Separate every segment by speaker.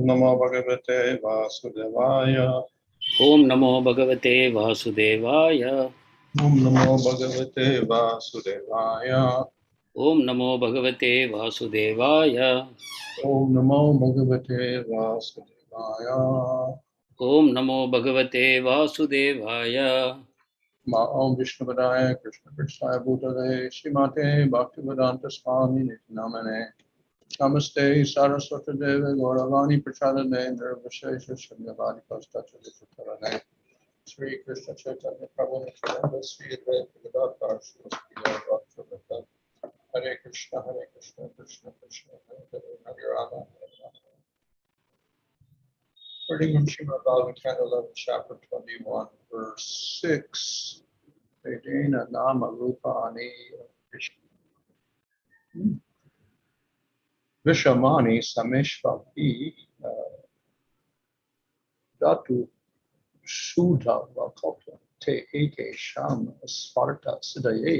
Speaker 1: Namo Bhagavate Vasudevaya.
Speaker 2: Om Namo Bhagavate Vasudevaya.
Speaker 1: Om Namo Bhagavate Vasudevaya.
Speaker 2: Om Namo Bhagavate Vasudevaya.
Speaker 1: Om Namo Bhagavate Vasudevaya.
Speaker 2: Om Namo Bhagavate Vasudevaya.
Speaker 1: Om Viṣamāṇi Kṛṣṇa Kṛṣṇaya Bhutale Śrīmate Bhaktivedanta Swami Nityanamane Namaste Saraswati-deve Gauravani Prachadane Nirvishesha Shunyavadi Kṣatriyas Sri Kṛṣṇa Chaitanya Prabhu Nityananda Sri Advaita Gadadhar Śrīmati Hare Kṛṣṇa Kṛṣṇa Kṛṣṇa Hare Hare Hare Rama Hare Rama. Reading from Srimad Bhagavatam 11, chapter 21, verse 6. Vedena nāma-rūpāṇi viṣamāṇi sameṣv dhātuṣūddhava kalpyante eteṣāṁ svārtha-siddhaye.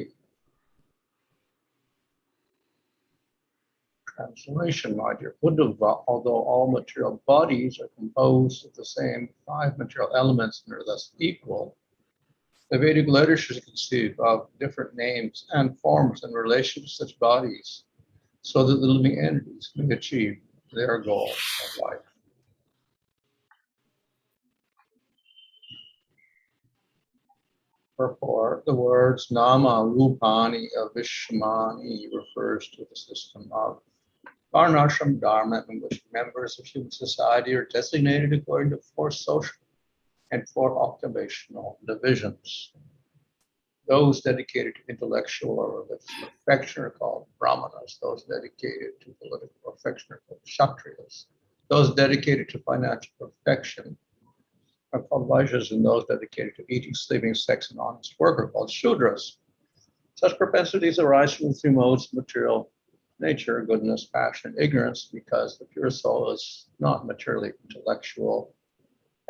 Speaker 1: Translation, my dear Uddhava, although all material bodies are composed of the same 5 material elements and are thus equal, the Vedic literature conceive of different names and forms in relation to such bodies so that the living entities may achieve their goal of life. Purport, the words nāma-rūpāṇi of viṣamāṇi refers to the system of varnashrama-dharma in which members of human society are designated according to 4 social and 4 occupational divisions. Those dedicated to intellectual or religious perfection are called brāhmaṇas. Those dedicated to political perfection are called kṣatriyas. Those dedicated to financial perfection are called vaiśyas, and those dedicated to eating, sleeping, sex, and honest work are called śūdras. Such propensities arise from the 3 modes of material nature: goodness, passion, and ignorance, because the pure soul is not materially intellectual,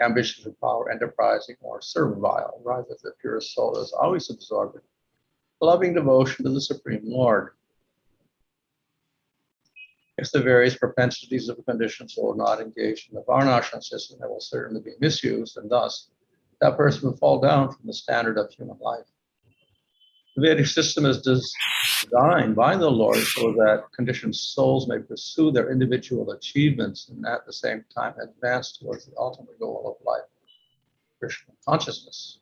Speaker 1: ambitious for power, enterprising, or servile. Rather, the pure soul is always absorbed in loving devotion to the Supreme Lord. If the various propensities of a conditioned soul are not engaged in the varnashrama system, they will certainly be misused, and thus that person will fall down from the standard of human life. The Vedic system is designed by the Lord so that conditioned souls may pursue their individual achievements and at the same time advance towards the ultimate goal of life, Kṛṣṇa consciousness.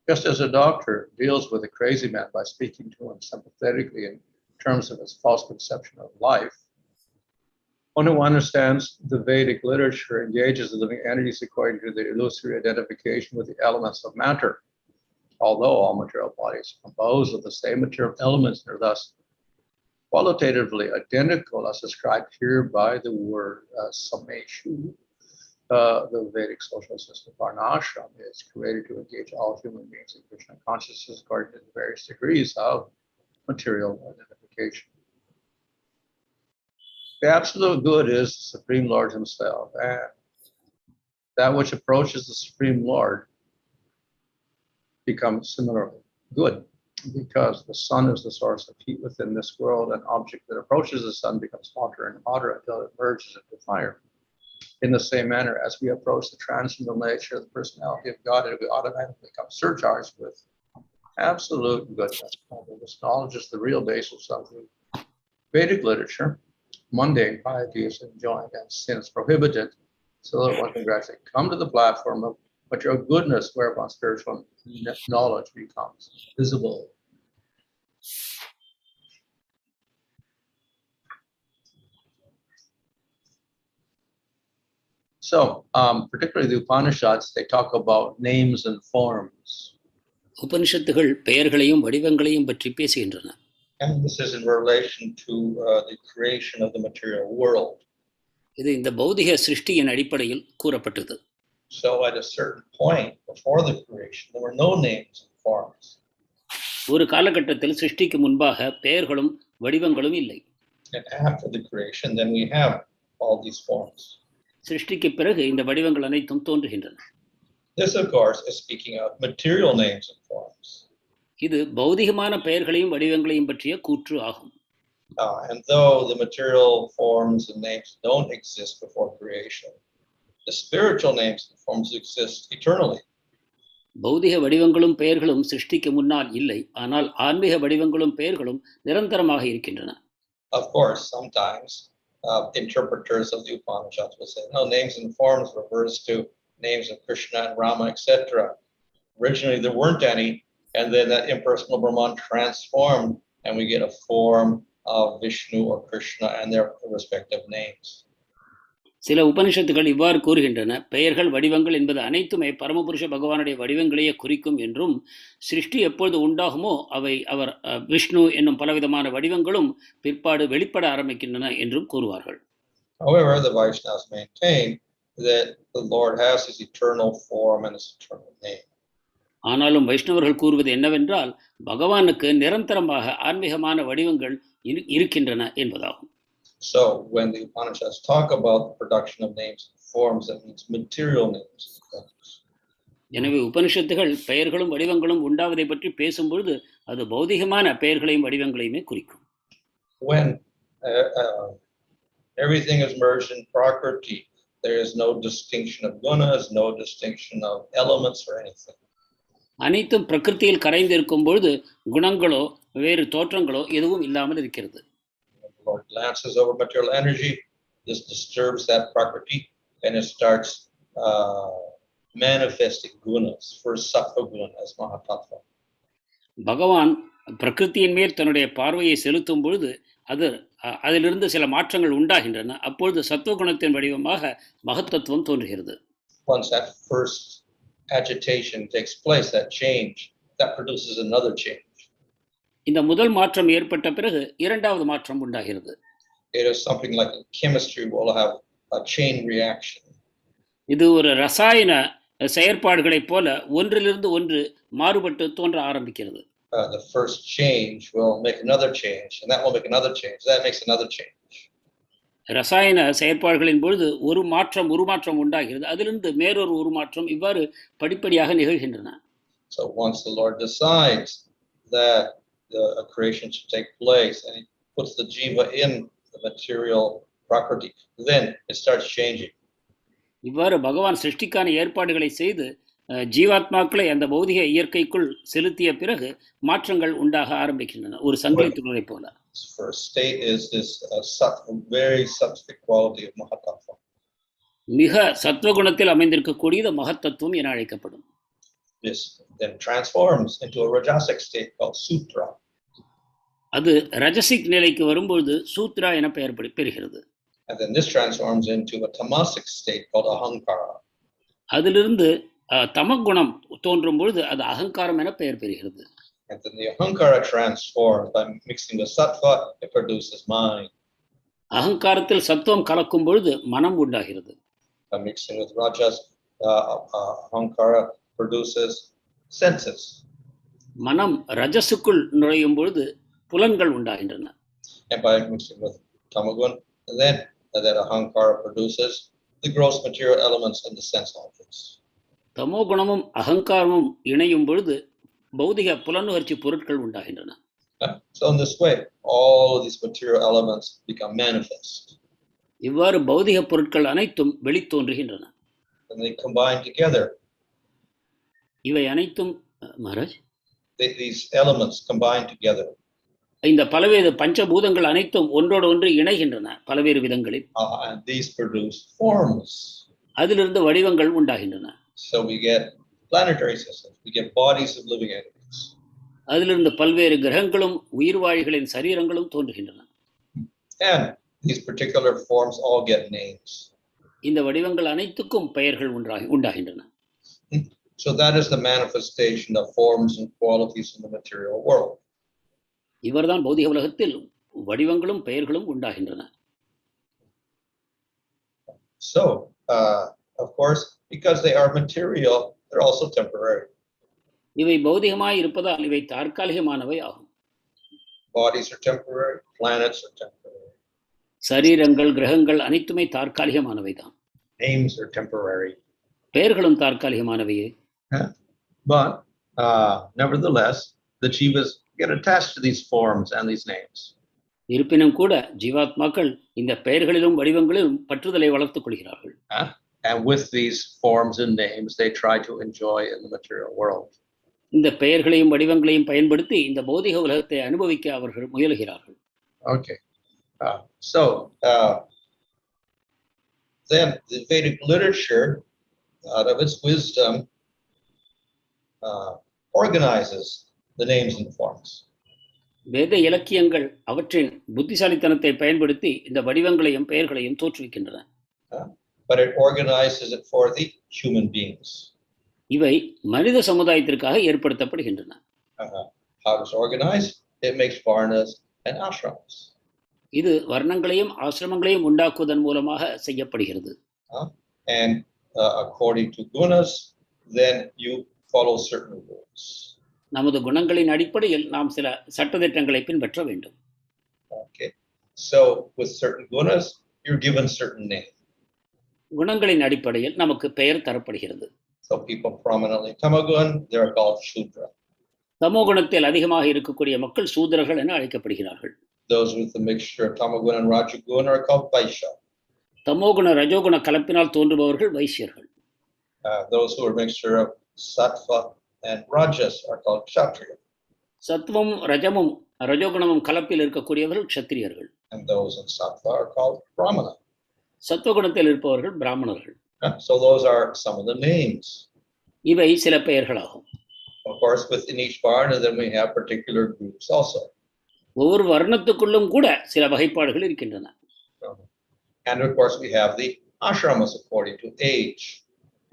Speaker 1: Just as a doctor deals with a crazy man by speaking to him sympathetically in terms of his false conception of life, one who understands the Vedic literature engages the living entities according to the illusory identification with the elements of matter. Although all material bodies are composed of the same material elements and are thus qualitatively identical as described here by the word sameṣu, the Vedic social system varnāśrama is created to engage all human beings in Kṛṣṇa consciousness according to the various degrees of material identification. The absolute good is the Supreme Lord himself, and that which approaches the Supreme Lord becomes similarly good, because the sun is the source of heat within this world. An object that approaches the sun becomes hotter and hotter until it merges into fire. In the same manner, as we approach the transcendental nature of the personality of Godhead, we automatically become surcharged with absolute goodness. This knowledge is the real basis of the Vedic literature. Mundane piety is enjoined and sin is prohibited, so that one can gradually come to the platform of material goodness, whereupon spiritual knowledge becomes visible. So, particularly the Upanishads, they talk about names and forms.
Speaker 2: உபனிஷத்துகள் பெயர்களையும் வடிவங்களையும் பற்றி பேசுகின்றன.
Speaker 1: And this is in relation to the creation of the material world.
Speaker 2: இது இந்த பௌதிக சிருஷ்டியின் அடிப்படையில் கூறப்பட்டது.
Speaker 1: So at a certain point before the creation, there were no names and forms.
Speaker 2: ஒரு காலகட்டத்தில் சிருஷ்டிக்கு முன்பாக பெயர்களும் வடிவங்களும் இல்லை.
Speaker 1: And after the creation, then we have all these forms.
Speaker 2: சிருஷ்டிக்கு பிறகு இந்த வடிவங்கள் அனைத்தும் தோன்றுகின்றன.
Speaker 1: This, of course, is speaking of material names and forms.
Speaker 2: இது பௌதிகமான பெயர்களையும் வடிவங்களையும் பற்றிய கூற்று ஆகும்.
Speaker 1: And though the material forms and names don't exist before creation, the spiritual names and forms exist eternally.
Speaker 2: பௌதிக வடிவங்களும் பெயர்களும் சிருஷ்டிக்கு முன்னால் இல்லை, ஆனால் ஆன்மீக வடிவங்களும் பெயர்களும் நிரந்தரமாக இருக்கின்றன.
Speaker 1: Of course, sometimes interpreters of the Upanishads will say, no, names and forms refers to names of Kṛṣṇa and Rama, etc. Originally, there weren't any, and then that impersonal Brahman transformed, and we get a form of Vishnu or Kṛṣṇa and their respective names.
Speaker 2: சில உபனிஷத்துகள் இவ்வாறு கூறுகின்றன, பெயர்கள் வடிவங்கள் என்பது அனைத்துமே பரமபுருஷ பகவானுடைய வடிவங்களையே குறிக்கும் என்றும், சிருஷ்டி எப்பொழுது உண்டாகுமோ அவை அவர் விஷ்ணு என்னும் பலவிதமான வடிவங்களும் பிற்பாடு வெளிப்பட ஆரம்பிக்கின்றன என்றும் கூறுவார்கள்.
Speaker 1: However, the Vaishyas maintain that the Lord has his eternal form and his eternal name.
Speaker 2: ஆனாலும் வைஷ்ணவர்கள் கூறுவது என்னவென்றால், பகவானுக்கு நிரந்தரமாக ஆன்மீகமான வடிவங்கள் இருக்கின்றன என்பதாகும்.
Speaker 1: So when the Upanishads talk about the production of names and forms, that means material names and forms.
Speaker 2: எனவே உபனிஷத்துகள் பெயர்களும் வடிவங்களும் உண்டாவதை பற்றி பேசும்பொழுது அது பௌதிகமான பெயர்களையும் வடிவங்களையுமே குறிக்கும்.
Speaker 1: When everything is merged in prakriti, there is no distinction of gunas, no distinction of elements or anything.
Speaker 2: அனைத்தும் பிரகிருதியில் கரைந்திருக்கும் பொழுது குணங்களோ வேறு தோற்றங்களோ எதுவும் இல்லாமல் இருக்கிறது.
Speaker 1: The Lord glances over material energy, this disturbs that prakriti, and it starts manifesting gunas. First sattva guna as mahatattva.
Speaker 2: பகவான் பிரகிருதியின் மேல் தன்னுடைய பார்வையை செலுத்தும் பொழுது அதிலிருந்து சில மாற்றங்கள் உண்டாகின்றன. அப்பொழுது சத்துவகுணத்தின் வடிவமாக மகத்தத்துவம் தோன்றுகிறது.
Speaker 1: Once that first agitation takes place, that change, that produces another change.
Speaker 2: இந்த முதல் மாற்றம் ஏற்பட்ட பிறகு இரண்டாவது மாற்றம் உண்டாகிறது.
Speaker 1: It is something like in chemistry will have a chain reaction.
Speaker 2: இது ஒரு ரசாயன செயற்பாடுகளைப் போல ஒன்றிலிருந்து ஒன்று மாறுபட்டு தோன்ற ஆரம்பிக்கிறது.
Speaker 1: The first change will make another change, and that will make another change. That makes another change.
Speaker 2: ரசாயன செயற்பாடுகளின் பொழுது ஒரு உருமாற்றம் உண்டாகிறது, அதிலிருந்து மேறொரு உருமாற்றம், இவ்வாறு படிப்படியாக நிகழ்கின்றன.
Speaker 1: So once the Lord decides that the creation should take place, and he puts the jiva in the material prakriti, then it starts changing.
Speaker 2: இவ்வாறு பகவான் சிருஷ்டிக்கான ஏற்பாடுகளை செய்து ஜீவாத்மாக்களை அந்த பௌதிக இயற்கைக்குள் செலுத்திய பிறகு மாற்றங்கள் உண்டாக ஆரம்பிக்கின்றன, ஒரு சங்கிலி தொடரை போல.
Speaker 1: First state is this very sattvic quality of mahatattva.
Speaker 2: மிக சத்வகுணத்தில் அமைந்திருக்கக்கூடியது மகத்தத்துவம் என அழைக்கப்படும்.
Speaker 1: This then transforms into a rajasic state called sutra.
Speaker 2: அது ரஜசிக் நிலைக்கு வரும்போது சூத்ரா என பெயர் பெறுகிறது.
Speaker 1: And then this transforms into a tamasic state called ahankara.
Speaker 2: அதிலிருந்து தமகுணம் தோன்றும் பொழுது அது அகங்காரம் என பெயர் பெறுகிறது.
Speaker 1: And then the ahankara transforms by mixing with sattva, it produces mind.
Speaker 2: அகங்காரத்தில் சத்துவம் கலக்கும் பொழுது மனம் உண்டாகிறது.
Speaker 1: By mixing with rajas, ahankara produces senses.
Speaker 2: மனம் ரஜசுக்குள் நுழையும் பொழுது புலன்கள் உண்டாகின்றன.
Speaker 1: And by mixing with tamagun, then that ahankara produces the gross material elements and the sense objects.
Speaker 2: தமோ குணமும் அகங்காரமும் இணையும் பொழுது பௌதிக புலனுணர்ச்சி பொருட்கள் உண்டாகின்றன.
Speaker 1: So in this way, all of these material elements become manifest.
Speaker 2: இவ்வாறு பௌதிக பொருட்கள் அனைத்தும் வெளித்தோன்றுகின்றன.
Speaker 1: And they combine together.
Speaker 2: இவை அனைத்தும் Maharaj,
Speaker 1: these elements combine together.
Speaker 2: இந்த பலவேறு பஞ்சபூதங்கள் அனைத்தும் ஒன்றோடு ஒன்று இணைகின்றன பலவேறு விதங்களில்.
Speaker 1: And these produce forms.
Speaker 2: அதிலிருந்து வடிவங்கள் உண்டாகின்றன.
Speaker 1: So we get planetary systems, we get bodies of living entities.
Speaker 2: அதிலிருந்து பல்வேறு கிரகங்களும் உயிர்வாழிகளின் சரீரங்களும் தோன்றுகின்றன.
Speaker 1: And these particular forms all get names.
Speaker 2: இந்த வடிவங்கள் அனைத்துக்கும் பெயர்கள் உண்டாகின்றன.
Speaker 1: So that is the manifestation of forms and qualities in the material world.
Speaker 2: இவர்தான் பௌதிக உலகத்தில் வடிவங்களும் பெயர்களும் உண்டாகின்றன.
Speaker 1: So of course, because they are material, they're also temporary.
Speaker 2: இவை பௌதிகமாய் இருப்பதால் இவை தற்காலிகமானவை ஆகும்.
Speaker 1: Bodies are temporary, planets are temporary.
Speaker 2: சரீரங்கள் கிரகங்கள் அனைத்துமே தற்காலிகமானவை தான்.
Speaker 1: Names are temporary.
Speaker 2: பெயர்களும் தற்காலிகமானவையே.
Speaker 1: But nevertheless, the jivas get attached to these forms and these names.
Speaker 2: இருப்பினும் கூட ஜீவாத்மாக்கள் இந்த பெயர்களிலும் வடிவங்களிலும் பற்றுதலை வளர்த்துக் கொள்கிறார்கள்.
Speaker 1: And with these forms and names, they try to enjoy in the material world.
Speaker 2: இந்த பெயர்களையும் வடிவங்களையும் பயன்படுத்தி இந்த பௌதிக உலகத்தை அனுபவிக்க அவர்கள் முயலுகிறார்கள்.
Speaker 1: Okay. So then the Vedic literature, out of its wisdom, organizes the names and forms.
Speaker 2: வேத இலக்கியங்கள் அவற்றின் புத்திசாலித்தனத்தை பயன்படுத்தி இந்த வடிவங்களையும் பெயர்களையும் தோற்றுவிக்கின்றன.
Speaker 1: But it organizes it for the human beings.
Speaker 2: இவை மனித சமுதாயத்திற்காக ஏற்படுத்தப்படுகின்றன.
Speaker 1: How does it organize? It makes varnas and ashramas.
Speaker 2: இது வர்ணங்களையும் ஆசிரமங்களையும் உண்டாக்குவதன் மூலமாக செய்யப்படுகிறது.
Speaker 1: And according to gunas, then you follow certain rules.
Speaker 2: நமது குணங்களின் அடிப்படையில் நாம் சில சட்டதிட்டங்களை பின்பற்ற வேண்டும்.
Speaker 1: Okay. So with certain gunas, you're given certain name.
Speaker 2: குணங்களின் அடிப்படையில் நமக்கு பெயர் தரப்படுகிறது.
Speaker 1: So people prominently tamagun, they're called shūdras.
Speaker 2: தமோகுணத்தில் அதிகமாக இருக்கக்கூடிய மக்கள் சூத்திரர்கள் என அழைக்கப்படுகிறார்கள்.
Speaker 1: Those with the mixture of tamoguna and rajoguna are called vaiśyas.
Speaker 2: தமோகுண ரஜோகுண கலப்பினால் தோன்றுபவர்கள் வைசியர்கள்.
Speaker 1: Those who are a mixture of sattva and rajas are called kṣatriyas.
Speaker 2: சத்துவம் ரஜமும் ரஜோகுணமும் கலப்பில் இருக்கக்கூடியவர்கள் க்ஷத்திரியர்கள்.
Speaker 1: And those in sattva are called brāhmaṇas.
Speaker 2: சத்துவகுணத்தில் இருப்பவர்கள் பிராமணர்கள்.
Speaker 1: So those are some of the names.
Speaker 2: இவை சில பெயர்களாகும்.
Speaker 1: Of course, within each varna, then we have particular groups also.
Speaker 2: ஒவ்வொரு வர்ணத்துக்குள்ளும் கூட சில வகைப்பாடுகள் இருக்கின்றன.
Speaker 1: And of course, we have the ashramas according to age.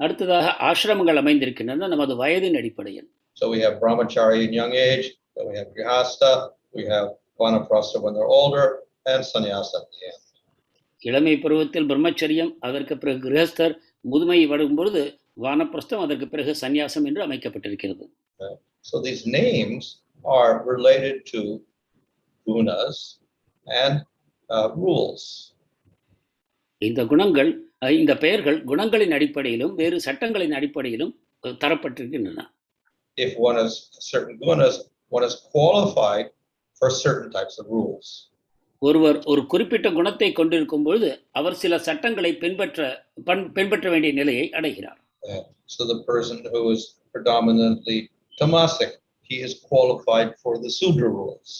Speaker 2: அடுத்ததாக ஆசிரமங்கள் அமைந்திருக்கின்றன நமது வயதின் அடிப்படையில்.
Speaker 1: So we have brahmachari in young age, then we have grihastha, we have vanaprastha when they're older, and sannyasa at the end.
Speaker 2: இளமை பருவத்தில் பிரம்மச்சரியம், அதற்கு பிறகு கிரகஸ்தர், முதுமை வரும் பொழுது வானப்பிரஸ்தம், அதற்கு பிறகு சந்நியாசம் என்று அமைக்கப்பட்டிருக்கிறது.
Speaker 1: So these names are related to gunas and rules.
Speaker 2: இந்த குணங்கள், இந்த பெயர்கள் குணங்களின் அடிப்படையிலும் வேறு சட்டங்களின் அடிப்படையிலும் தரப்பட்டிருக்கின்றன.
Speaker 1: If one has certain gunas, one is qualified for certain types of rules.
Speaker 2: ஒருவர் ஒரு குறிப்பிட்ட குணத்தை கொண்டிருக்கும் பொழுது அவர் சில சட்டங்களை பின்பற்ற வேண்டிய நிலையை அடைகிறார்.
Speaker 1: So the person who is predominantly tamasic, he is qualified for the sūdra rules.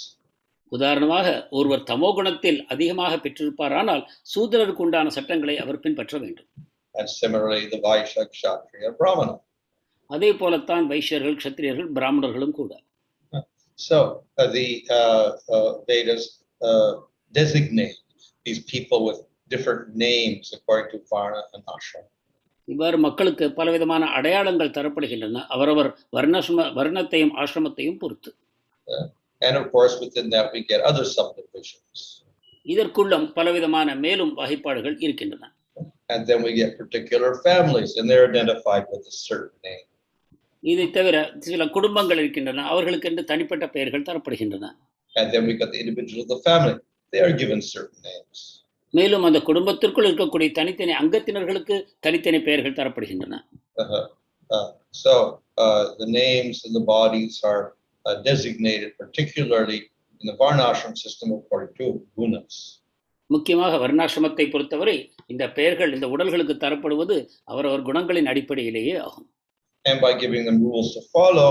Speaker 2: உதாரணமாக ஒருவர் தமோ குணத்தில் அதிகமாக பெற்றிருப்பாரானால் சூத்திரருக்கு உண்டான சட்டங்களை அவர் பின்பற்ற வேண்டும்.
Speaker 1: And similarly the vaisya, kṣatriya, brāhmana.
Speaker 2: அதே போலத்தான் வைசியர்கள், க்ஷத்திரியர்கள், பிராமணர்களும் கூட.
Speaker 1: So the Vedas designate these people with different names according to varna and ashrama.
Speaker 2: இவ்வாறு மக்களுக்கு பலவிதமான அடையாளங்கள் தரப்படுகின்றன அவரவர் வர்ணத்தையும் ஆசிரமத்தையும் பொறுத்து.
Speaker 1: And of course within that we get other subdivisions.
Speaker 2: இதற்குள்ளும் பலவிதமான மேலும் வகைப்பாடுகள் இருக்கின்றன.
Speaker 1: And then we get particular families and they're identified with a certain name.
Speaker 2: இதை தவிர சில குடும்பங்கள் இருக்கின்றன, அவர்களுக்கு என்று தனிப்பட்ட பெயர்கள் தரப்படுகின்றன.
Speaker 1: And then we got the individual of the family. They are given certain names.
Speaker 2: மேலும் அந்த குடும்பத்திற்குள் இருக்கக்கூடிய தனித்தனி அங்கத்தினர்களுக்கு தனித்தனி பெயர்கள் தரப்படுகின்றன.
Speaker 1: So the names and the bodies are designated particularly in the varnashrama system according to gunas.
Speaker 2: முக்கியமாக வர்ணாசிரமத்தை பொறுத்தவரை இந்த பெயர்கள் இந்த உடல்களுக்கு தரப்படுவது அவரவர் குணங்களின் அடிப்படையிலேயே ஆகும்.
Speaker 1: And by giving them rules to follow,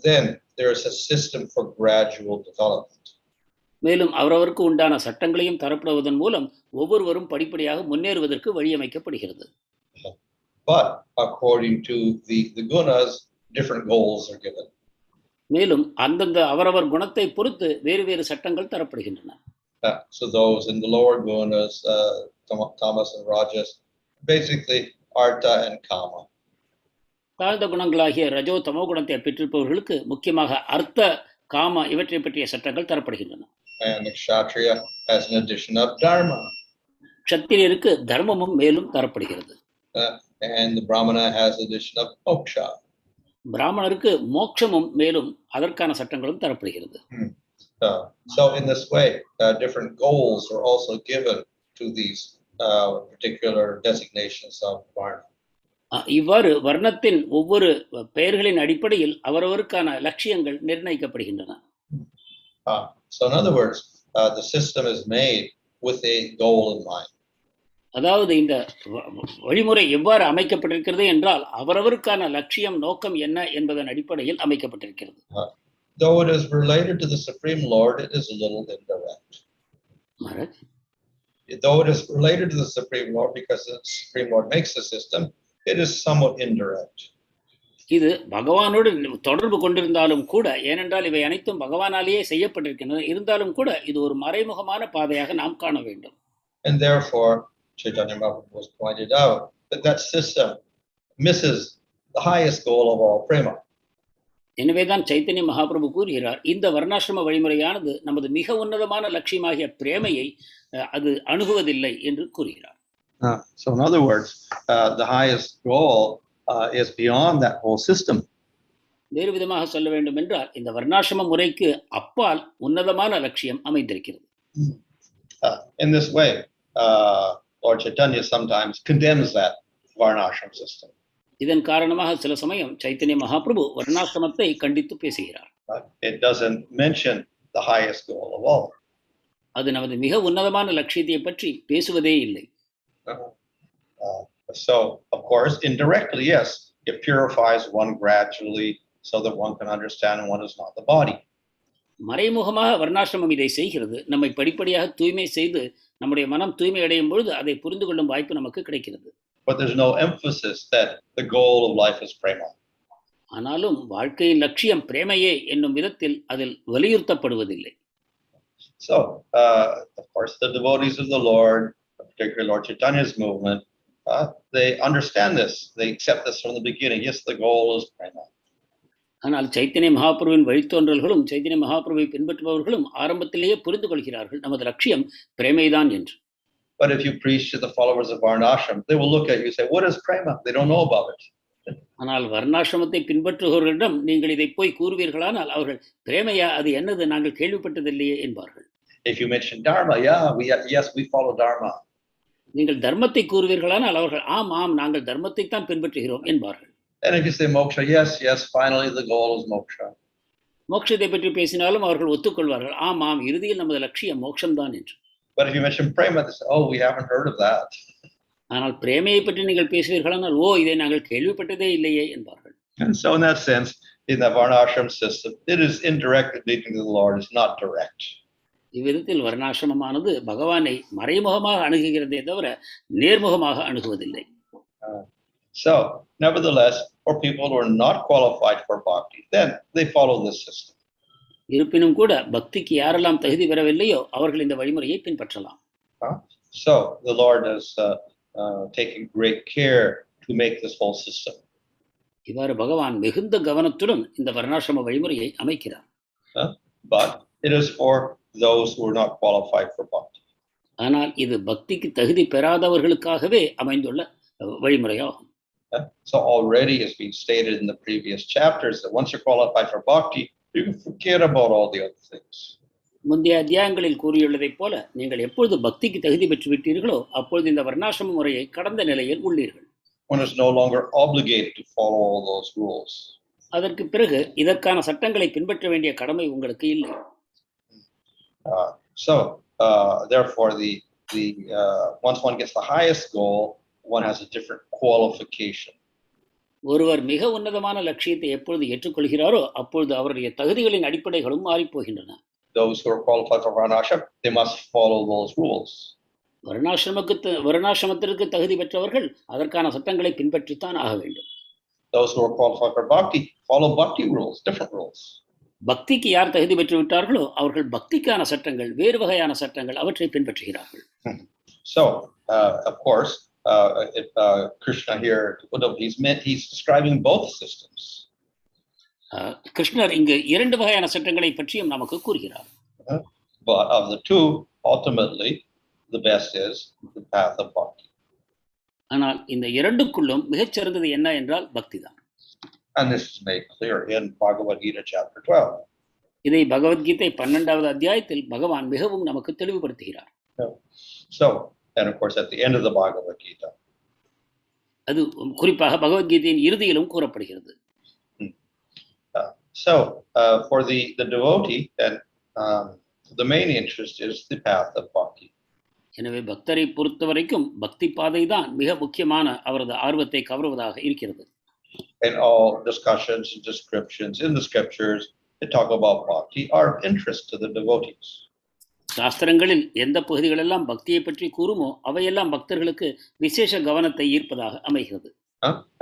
Speaker 1: then there is a system for gradual development.
Speaker 2: மேலும் அவரவருக்கு உண்டான சட்டங்களையும் தரப்படுவதன் மூலம் ஒவ்வொருவரும் படிப்படியாக முன்னேறுவதற்கு வழியமைக்கப்படுகிறது.
Speaker 1: But according to the gunas, different goals are given.
Speaker 2: மேலும் அந்தந்த அவரவர் குணத்தை பொறுத்து வேறு வேறு சட்டங்கள் தரப்படுகின்றன.
Speaker 1: So those in the lower gunas, tamas and rajas, basically artha and kama.
Speaker 2: தாழ்ந்த குணங்களாகிய ரஜோ தமோ குணத்தை பெற்றிருப்பவர்களுக்கு முக்கியமாக அர்த்த, காம இவற்றை பற்றிய சட்டங்கள் தரப்படுகின்றன.
Speaker 1: And the kshatriya has an addition of dharma.
Speaker 2: க்ஷத்திரியருக்கு தர்மமும் மேலும் தரப்படுகிறது.
Speaker 1: And the brahmana has addition of moksha.
Speaker 2: பிராமணருக்கு மோட்சமும் மேலும் அதற்கான சட்டங்களும் தரப்படுகிறது.
Speaker 1: So in this way, different goals are also given to these particular designations of varna.
Speaker 2: இவ்வாறு வர்ணத்தின் ஒவ்வொரு பெயர்களின் அடிப்படையில் அவரவருக்கான லட்சியங்கள் நிர்ணயிக்கப்படுகின்றன.
Speaker 1: So in other words, the system is made with a goal in mind.
Speaker 2: அதாவது இந்த வழிமுறை எவ்வாறு அமைக்கப்பட்டிருக்கிறது என்றால் அவரவருக்கான லட்சியம் நோக்கம் என்ன என்பதன் அடிப்படையில் அமைக்கப்பட்டிருக்கிறது.
Speaker 1: Though it is related to the Supreme Lord, it is a little indirect. Though it is related to the Supreme Lord because the Supreme Lord makes the system, it is somewhat indirect.
Speaker 2: இது பகவானோடு தொடர்பு கொண்டிருந்தாலும் கூட, ஏனென்றால் இவை அனைத்தும் பகவானாலேயே செய்யப்பட்டிருக்கின்றன, இருந்தாலும் கூட இது ஒரு மறைமுகமான பாதையாக நாம் காண வேண்டும்.
Speaker 1: And therefore, Chaitanya Mahaprabhu was pointed out that that system misses the highest goal of all prema.
Speaker 2: எனவேதான் சைத்தன்ய மகாபிரபு கூறுகிறார், இந்த வர்ணாசிரம வழிமுறையானது நமது மிக உன்னதமான லட்சியமாகிய பிரேமையை அது அணுகுவதில்லை என்று கூறுகிறார்.
Speaker 1: So in other words, the highest goal is beyond that whole system.
Speaker 2: வேறு விதமாக சொல்ல வேண்டும் என்றால் இந்த வர்ணாசிரம முறைக்கு அப்பால் உன்னதமான லட்சியம் அமைந்திருக்கிறது.
Speaker 1: In this way, Lord Chaitanya sometimes condemns that varnashrama system.
Speaker 2: இதன் காரணமாக சில சமயம் சைத்தன்ய மகாபிரபு வர்ணாசிரமத்தை கண்டித்து பேசுகிறார்.
Speaker 1: It doesn't mention the highest goal of all.
Speaker 2: அது நமது மிக உன்னதமான லட்சியத்தை பற்றி பேசுவதே இல்லை.
Speaker 1: So, of course, indirectly, yes, it purifies one gradually so that one can understand one is not the body.
Speaker 2: மறைமுகமாக வர்ணாசிரமம் இதை செய்கிறது. நம்மை படிப்படியாக தூய்மை செய்து நம்முடைய மனம் தூய்மை அடையும் பொழுது அதை புரிந்து கொள்ளும் வாய்ப்பு நமக்கு கிடைக்கிறது.
Speaker 1: But there's no emphasis that the goal of life is prema.
Speaker 2: ஆனாலும் வாழ்க்கையின் லட்சியம் பிரேமையே என்னும் விதத்தில் அதில் வலியுறுத்தப்படுவதில்லை.
Speaker 1: So, of course, the devotees of the Lord, particularly Lord Chaitanya's movement, they understand this. They accept this from the beginning. Yes, the goal is prema.
Speaker 2: ஆனால் சைத்தன்ய மகாபிரபுவின் வழித்தோன்றல்களும் சைத்தன்ய மகாபிரபுவை பின்பற்றுபவர்களும் ஆரம்பத்திலேயே புரிந்து கொள்கிறார்கள் நமது லட்சியம் பிரேமைதான் என்று.
Speaker 1: But if you preach to the followers of varnashram, they will look at you and say, what is prema? They don't know about it.
Speaker 2: ஆனால் வர்ணாசிரமத்தை பின்பற்றுபவர்களிடம் நீங்கள் இதை போய் கூறுவீர்களானால் அவர்கள் பிரேமையா, அது என்னது, நாங்கள் கேள்விப்பட்டதில்லையே என்பார்கள்.
Speaker 1: If you mention dharma, yes, we follow dharma.
Speaker 2: நீங்கள் தர்மத்தை கூறுவீர்களானால் அவர்கள் ஆம் நாங்கள் தர்மத்தை தான் பின்பற்றுகிறோம் என்பார்கள்.
Speaker 1: And if you say moksha, yes, finally the goal is moksha.
Speaker 2: மோட்சத்தை பற்றி பேசினாலும் அவர்கள் ஒத்துக்கொள்வார்கள், ஆம் இறுதியில் நமது லட்சியம் மோட்சம்தான் என்று.
Speaker 1: But if you mention prema, they say, we haven't heard of that.
Speaker 2: ஆனால் பிரேமையை பற்றி நீங்கள் பேசுவீர்களானால் இதை நாங்கள் கேள்விப்பட்டதே இல்லையே என்பார்கள்.
Speaker 1: And so in that sense, in the varnashram system, it is indirectly leading to the Lord, it's not direct.
Speaker 2: இவ்விதத்தில் வர்ணாசிரமமானது பகவானை மறைமுகமாக அணுகுகிறதே தவிர நேர்முகமாக அணுகுவதில்லை.
Speaker 1: So, nevertheless, for people who are not qualified for bhakti, then they follow this system.
Speaker 2: இருப்பினும் கூட பக்திக்கு யாரெல்லாம் தகுதி பெறவில்லையோ அவர்கள் இந்த வழிமுறையை பின்பற்றலாம்.
Speaker 1: So, the Lord is taking great care to make this whole system.
Speaker 2: இவ்வாறு பகவான் மிகுந்த கவனத்துடன் இந்த வர்ணாசிரம வழிமுறையை அமைக்கிறார்.
Speaker 1: But it is for those who are not qualified for bhakti.
Speaker 2: ஆனால் இது பக்திக்கு தகுதி பெறாதவர்களுக்காகவே அமைந்துள்ள வழிமுறையாகும்.
Speaker 1: So already it's been stated in the previous chapters that once you're qualified for bhakti, you can forget about all the other things.
Speaker 2: முந்தைய அத்தியாயங்களில் கூறியுள்ளதைப் போல நீங்கள் எப்பொழுது பக்திக்கு தகுதி பெற்று விட்டீர்களோ அப்பொழுது இந்த வர்ணாசிரம முறையை கடந்த நிலையில் உள்ளீர்கள்.
Speaker 1: One is no longer obligated to follow all those rules.
Speaker 2: அதற்கு பிறகு இதற்கான சட்டங்களை பின்பற்ற வேண்டிய கடமை உங்களுக்கு இல்லை.
Speaker 1: Therefore, once one gets the highest goal, one has a different qualification.
Speaker 2: ஒருவர் மிக உன்னதமான லட்சியத்தை எப்பொழுது ஏற்றுக்கொள்கிறாரோ அப்பொழுது அவருடைய தகுதிகளின் அடிப்படைகளும் மாறிப்போகின்றன.
Speaker 1: Those who are qualified for varnashram, they must follow those rules.
Speaker 2: வர்ணாசிரமத்திற்கு தகுதி பெற்றவர்கள் அதற்கான சட்டங்களை பின்பற்றித்தான் ஆக வேண்டும்.
Speaker 1: Those who are qualified for bhakti follow bhakti rules, different rules.
Speaker 2: பக்திக்கு யார் தகுதி பெற்று விட்டார்களோ அவர்கள் பக்திக்கான சட்டங்கள், வேறு வகையான சட்டங்கள், அவற்றை பின்பற்றுகிறார்கள்.
Speaker 1: So, of course, Kṛṣṇa here, he's describing both systems.
Speaker 2: கிருஷ்ணர் இங்கு இரண்டு வகையான சட்டங்களை பற்றியும் நமக்கு கூறுகிறார்.
Speaker 1: But of the two, ultimately, the best is the path of bhakti.
Speaker 2: ஆனால் இந்த இரண்டுக்குள்ளும் மிகச்சிறந்தது என்ன என்றால் பக்தி தான்.
Speaker 1: And this is made clear in Bhagavad Gita chapter 12.
Speaker 2: இதை பகவத்கீதை 12வது அத்தியாயத்தில் பகவான் மிகவும் நமக்கு தெளிவுபடுத்துகிறார்.
Speaker 1: So, and of course, at the end of the Bhagavad Gita,
Speaker 2: அது குறிப்பாக பகவத்கீதையின் இறுதியிலும் கூறப்படுகிறது.
Speaker 1: So for the devotee, then the main interest is the path of bhakti.
Speaker 2: எனவே பக்தரை பொறுத்த வரைக்கும் பக்தி பாதை தான் மிக முக்கியமான அவரது ஆர்வத்தை கவருவதாக இருக்கிறது.
Speaker 1: In all discussions and descriptions in the scriptures that talk about bhakti are of interest to the devotees.
Speaker 3: சாஸ்திரங்களில் எந்த பகுதிகளெல்லாம் பக்தியை பற்றி கூறுமோ அவையெல்லாம் பக்தர்களுக்கு விசேஷ கவனத்தை ஈர்ப்பதாக அமைகிறது.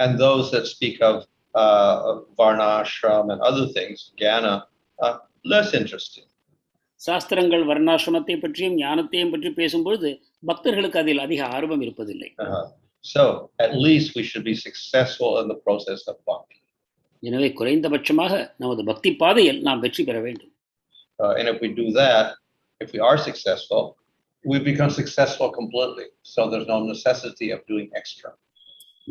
Speaker 1: And those that speak of varnashrama and other things, jnana, less interesting.
Speaker 3: சாஸ்திரங்கள் வர்ணாசிரமத்தை பற்றியும் ஞானத்தையும் பற்றி பேசும்பொழுது பக்தர்களுக்கு அதில் அதிக ஆர்வம் இருப்பதில்லை.
Speaker 1: So at least we should be successful in the process of bhakti.
Speaker 3: எனவே குறைந்தபட்சமாக நமது பக்தி பாதையில் நாம் வெற்றி பெற வேண்டும்.
Speaker 1: And if we do that, if we are successful, we become successful completely. So there's no necessity of doing extra.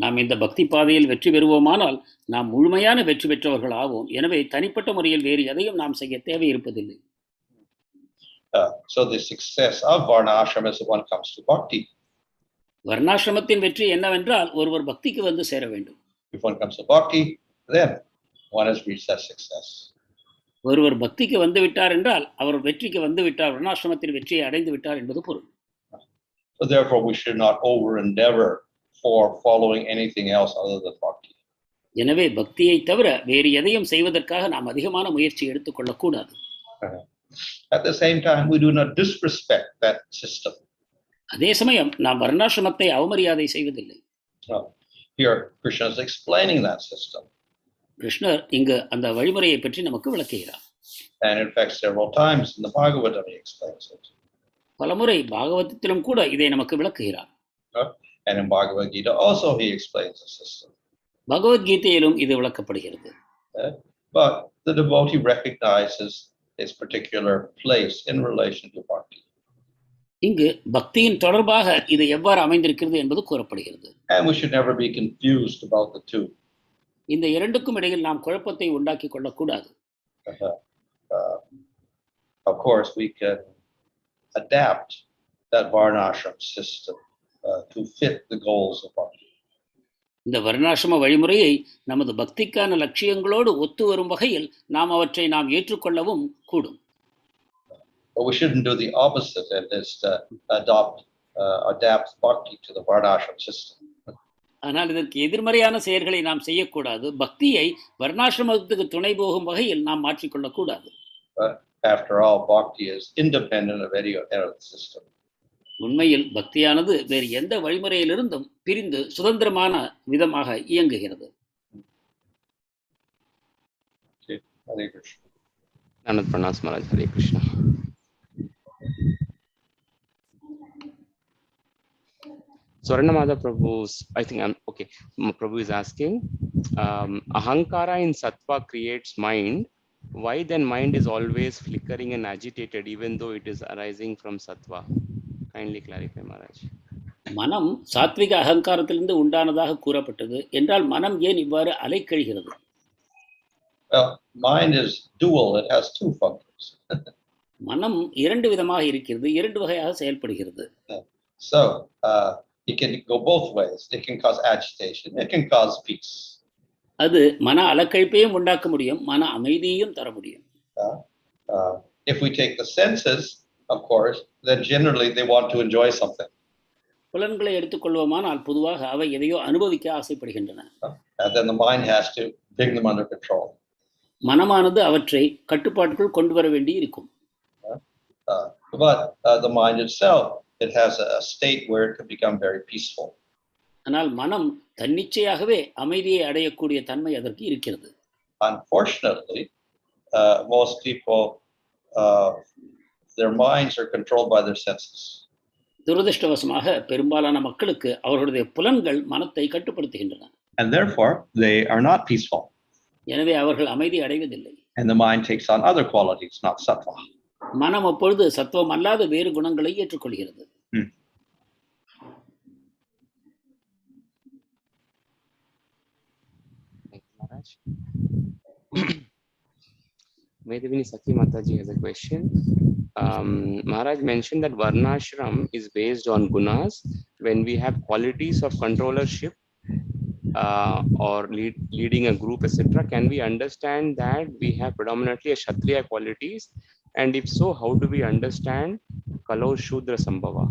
Speaker 3: நாம் இந்த பக்தி பாதையில் வெற்றி பெறுவோமானால் நாம் முழுமையான வெற்றி பெற்றவர்கள் ஆவோம். எனவே தனிப்பட்ட முறையில் வேறு எதையும் நாம் செய்ய தேவை இருப்பதில்லை.
Speaker 1: So the success of varnashrama is when it comes to bhakti.
Speaker 3: வர்ணாசிரமத்தின் வெற்றி என்னவென்றால் ஒருவர் பக்திக்கு வந்து சேர வேண்டும்.
Speaker 1: If one comes to bhakti, then one has reached that success.
Speaker 3: ஒருவர் பக்திக்கு வந்து விட்டார் என்றால் அவர் வெற்றிக்கு வந்து விட்டார், வர்ணாசிரமத்தின் வெற்றியை அடைந்து விட்டார் என்பது பொருள்.
Speaker 1: So therefore we should not over endeavor for following anything else other than bhakti.
Speaker 3: எனவே பக்தியை தவிர வேறு எதையும் செய்வதற்காக நாம் அதிகமான முயற்சி எடுத்துக்கொள்ளக்கூடாது.
Speaker 1: At the same time, we do not disrespect that system.
Speaker 3: அதே சமயம் நாம் வர்ணாசிரமத்தை அவமரியாதை செய்வதில்லை.
Speaker 1: Here Kṛṣṇa is explaining that system.
Speaker 3: கிருஷ்ணர் இங்கு அந்த வழிமுறையை பற்றி நமக்கு விளக்குகிறார்.
Speaker 1: And in fact several times in the Bhagavatam he explains it.
Speaker 3: பலமுறை பாகவதத்திலும் கூட இதை நமக்கு விளக்குகிறார்.
Speaker 1: And in Bhagavad Gita also he explains the system.
Speaker 3: பகவத்கீதையிலும் இது விளக்கப்படுகிறது.
Speaker 1: But the devotee recognizes his particular place in relation to bhakti.
Speaker 3: இங்கு பக்தியின் தொடர்பாக இது எவ்வாறு அமைந்திருக்கிறது என்பது கூறப்படுகிறது.
Speaker 1: And we should never be confused about the two.
Speaker 3: இந்த இரண்டுக்கும் இடையில் நாம் குழப்பத்தை உண்டாக்கி கொள்ளக்கூடாது.
Speaker 1: Of course we can adapt that varnashrama system to fit the goals of bhakti.
Speaker 3: இந்த வர்ணாசிரம வழிமுறையை நமது பக்திக்கான லட்சியங்களோடு ஒத்து வரும் வகையில் நாம் அவற்றை நாம் ஏற்றுக்கொள்ளவும் கூடும்.
Speaker 1: But we shouldn't do the opposite and just adapt bhakti to the varnashrama system.
Speaker 3: ஆனால் இதற்கு எதிர்மறையான செயல்களை நாம் செய்யக்கூடாது. பக்தியை வர்ணாசிரமத்துக்கு துணை போகும் வகையில் நாம் மாற்றிக்கொள்ளக்கூடாது.
Speaker 1: After all, bhakti is independent of any other system.
Speaker 3: உண்மையில் பக்தியானது வேறு எந்த வழிமுறையிலிருந்தும் பிரிந்து சுதந்திரமான விதமாக இயங்குகிறது.
Speaker 1: Hare Krishna.
Speaker 4: Anand Pranas Maharaj, Hare Krishna. Swarnamada Prabhu's, I think Prabhu is asking, Ahankara in Sattva creates mind. Why then mind is always flickering and agitated even though it is arising from Sattva? Kindly clarify, Maharaj.
Speaker 3: மனம் சாத்விக அகங்காரத்திலிருந்து உண்டானதாக கூறப்பட்டது என்றால் மனம் ஏன் இவ்வாறு அலைக்கழிகிறது?
Speaker 1: Well, mind is dual. It has two functions.
Speaker 3: மனம் இரண்டு விதமாக இருக்கிறது, இரண்டு வகையாக செயல்படுகிறது.
Speaker 1: So it can go both ways. It can cause agitation. It can cause peace.
Speaker 3: அது மன அலக்கழிப்பையும் உண்டாக்க முடியும், மன அமைதியையும் தர முடியும்.
Speaker 1: If we take the senses, of course, then generally they want to enjoy something.
Speaker 3: புலன்களை எடுத்துக்கொள்வோமானால் பொதுவாக அவை எதையோ அனுபவிக்க ஆசைப்படுகின்றன.
Speaker 1: And then the mind has to bring them under control.
Speaker 3: மனமானது அவற்றை கட்டுப்பாட்டுக்குள் கொண்டு வர வேண்டி இருக்கும்.
Speaker 1: But the mind itself, it has a state where it can become very peaceful.
Speaker 3: ஆனால் மனம் தன்னிச்சையாகவே அமைதியை அடையக்கூடிய தன்மை அதற்கு இருக்கிறது.
Speaker 1: Unfortunately, most people, their minds are controlled by their senses.
Speaker 3: துரதிர்ஷ்டவசமாக பெரும்பாலான மக்களுக்கு அவர்களுடைய புலன்கள் மனத்தை கட்டுப்படுத்துகின்றன.
Speaker 1: And therefore, they are not peaceful.
Speaker 3: எனவே அவர்கள் அமைதி அடைவதில்லை.
Speaker 1: And the mind takes on other qualities, not sattva.
Speaker 3: மனம் அப்பொழுது சத்துவம் அல்லாத வேறு குணங்களை ஏற்றுக்கொள்கிறது.
Speaker 4: Medhavini Sakhi Mataji has a question. Maharaj mentioned that varnashram is based on gunas. When we have qualities of controllership, or leading a group, etc., can we understand that we have predominantly a Kshatriya qualities? And if so, how do we understand Kalau Shudra Sambhava?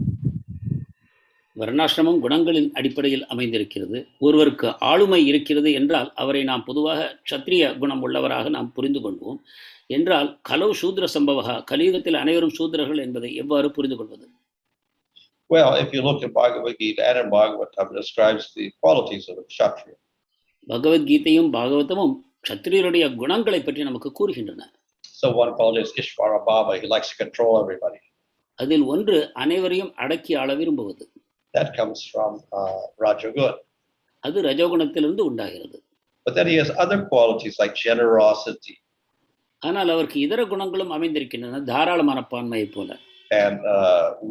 Speaker 2: வர்ணாசிரமம் குணங்களின் அடிப்படையில் அமைந்திருக்கிறது. ஒருவருக்கு ஆளுமை இருக்கிறது என்றால் அவரை நாம் பொதுவாக க்ஷத்ரிய குணம் உள்ளவராக நாம் புரிந்து கொள்வோம். என்றால் கலவு சூத்ர சம்பவகா, கலியுகத்தில் அனைவரும் சூத்ரர்கள் என்பதை எவ்வாறு புரிந்து கொள்வது?
Speaker 1: Well, if you look at Bhagavad Gita and in Bhagavatam, it describes the qualities of a kshatriya.
Speaker 2: பகவத்கீதையும் பாகவதமும் க்ஷத்ரியருடைய குணங்களை பற்றி நமக்கு கூறுகின்றன.
Speaker 1: So one quality is Ishvara Bhava, he likes to control everybody.
Speaker 2: அதில் ஒன்று அனைவரையும் அடக்கி ஆள விரும்புவது.
Speaker 1: That comes from Rajagun.
Speaker 2: அது ரஜோகுணத்திலிருந்து உண்டாகிறது.
Speaker 1: But then he has other qualities like generosity.
Speaker 2: ஆனால் அவருக்கு இதர குணங்களும் அமைந்திருக்கின்றன, தாராள மனப்பான்மையை போல.
Speaker 1: And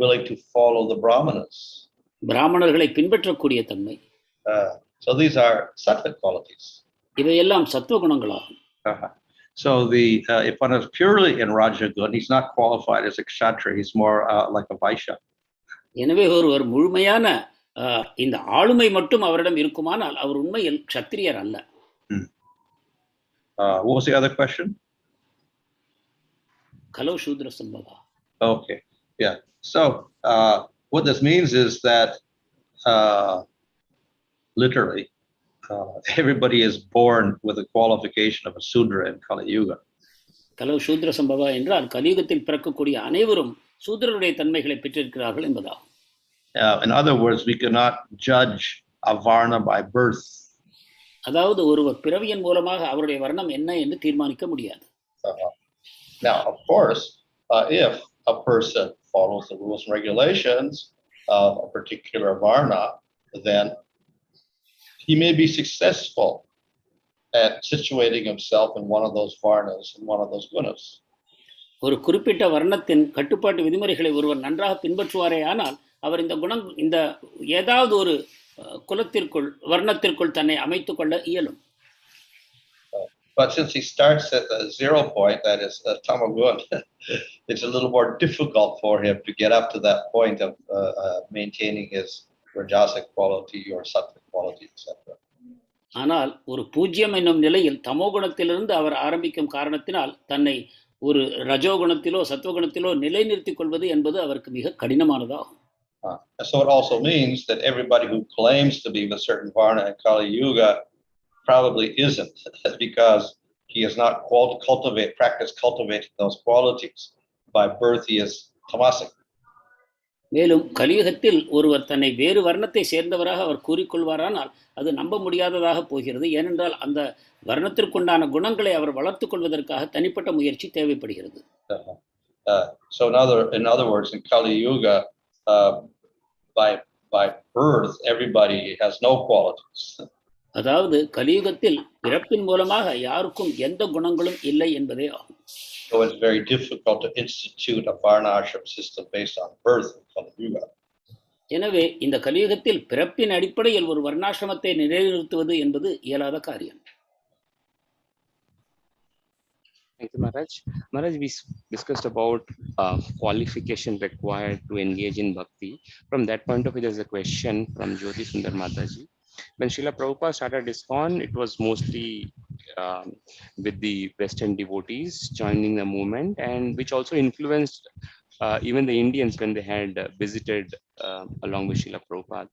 Speaker 1: willing to follow the brāhmaṇas.
Speaker 2: பிராமணர்களை பின்பற்றக்கூடிய தன்மை.
Speaker 1: So these are sattvic qualities.
Speaker 2: இவையெல்லாம் சத்துவ குணங்களாகும்.
Speaker 1: So if one is purely in Rajagun, he's not qualified as a kshatriya. He's more like a vaisya.
Speaker 2: எனவே ஒருவர் முழுமையான இந்த ஆளுமை மட்டும் அவரிடம் இருக்குமானால் அவர் உண்மையில் க்ஷத்ரியர் அல்ல.
Speaker 1: What was the other question?
Speaker 2: கலோ சூத்ர சம்பவா.
Speaker 1: Okay, yeah. So what this means is that literally everybody is born with a qualification of a Sudra in Kali Yuga.
Speaker 2: கலோ சூத்ர சம்பவா என்றால் கலியுகத்தில் பிறக்கக்கூடிய அனைவரும் சூத்ரருடைய தன்மைகளை பெற்றிருக்கிறார்கள் என்பதாகும்.
Speaker 1: In other words, we cannot judge a varna by birth.
Speaker 2: அதாவது ஒருவர் பிறவியின் மூலமாக அவருடைய வர்ணம் என்ன என்று தீர்மானிக்க முடியாது.
Speaker 1: Now, of course, if a person follows the rules and regulations of a particular varna, then he may be successful at situating himself in one of those varnas and one of those gunas.
Speaker 2: ஒரு குறிப்பிட்ட வர்ணத்தின் கட்டுப்பாட்டு விதிமுறைகளை ஒருவர் நன்றாக பின்பற்றுவாரே ஆனால் அவர் இந்த ஏதாவது ஒரு குலத்திற்குள் வர்ணத்திற்குள் தன்னை அமைத்துக் கொள்ள இயலும்.
Speaker 1: But since he starts at the 0 point, that is tamagun, it's a little more difficult for him to get up to that point of maintaining his rajasic quality or sattvic quality, etc.
Speaker 2: ஆனால் ஒரு பூஜ்யம் என்னும் நிலையில் தமோகுணத்திலிருந்து அவர் ஆரம்பிக்கும் காரணத்தினால் தன்னை ஒரு ரஜோகுணத்திலோ சத்வகுணத்திலோ நிலைநிறுத்திக் கொள்வது என்பது அவருக்கு மிக கடினமானதாகும்.
Speaker 1: So it also means that everybody who claims to be with a certain varna in Kali Yuga probably isn't, because he has not practiced cultivating those qualities. By birth he is tamasic.
Speaker 2: மேலும் கலியுகத்தில் ஒருவர் தன்னை வேறு வர்ணத்தை சேர்ந்தவராக அவர் கூறிக்கொள்வாரானால் அது நம்ப முடியாததாக போகிறது. ஏனென்றால் அந்த வர்ணத்திற்குண்டான குணங்களை அவர் வளர்த்துக் கொள்வதற்காக தனிப்பட்ட முயற்சி தேவைப்படுகிறது.
Speaker 1: So in other words, in Kali Yuga, by birth everybody has no qualities.
Speaker 2: அதாவது கலியுகத்தில் பிறப்பின் மூலமாக யாருக்கும் எந்த குணங்களும் இல்லை என்பதே ஆகும்.
Speaker 1: So it's very difficult to institute a varnashrama system based on birth in Kali Yuga.
Speaker 2: எனவே இந்த கலியுகத்தில் பிறப்பின் அடிப்படையில் ஒரு வர்ணாசிரமத்தை நிலைநிறுத்துவது என்பது இயலாத காரியம்.
Speaker 4: Thank you, Maharaj. Maharaj, we discussed about qualification required to engage in bhakti. From that point of view, there's a question from Jyoti Sundar Mataji. When Srila Prabhupada started ISKCON, it was mostly with the Western devotees joining the movement, and which also influenced even the Indians when they had visited along with Srila Prabhupada.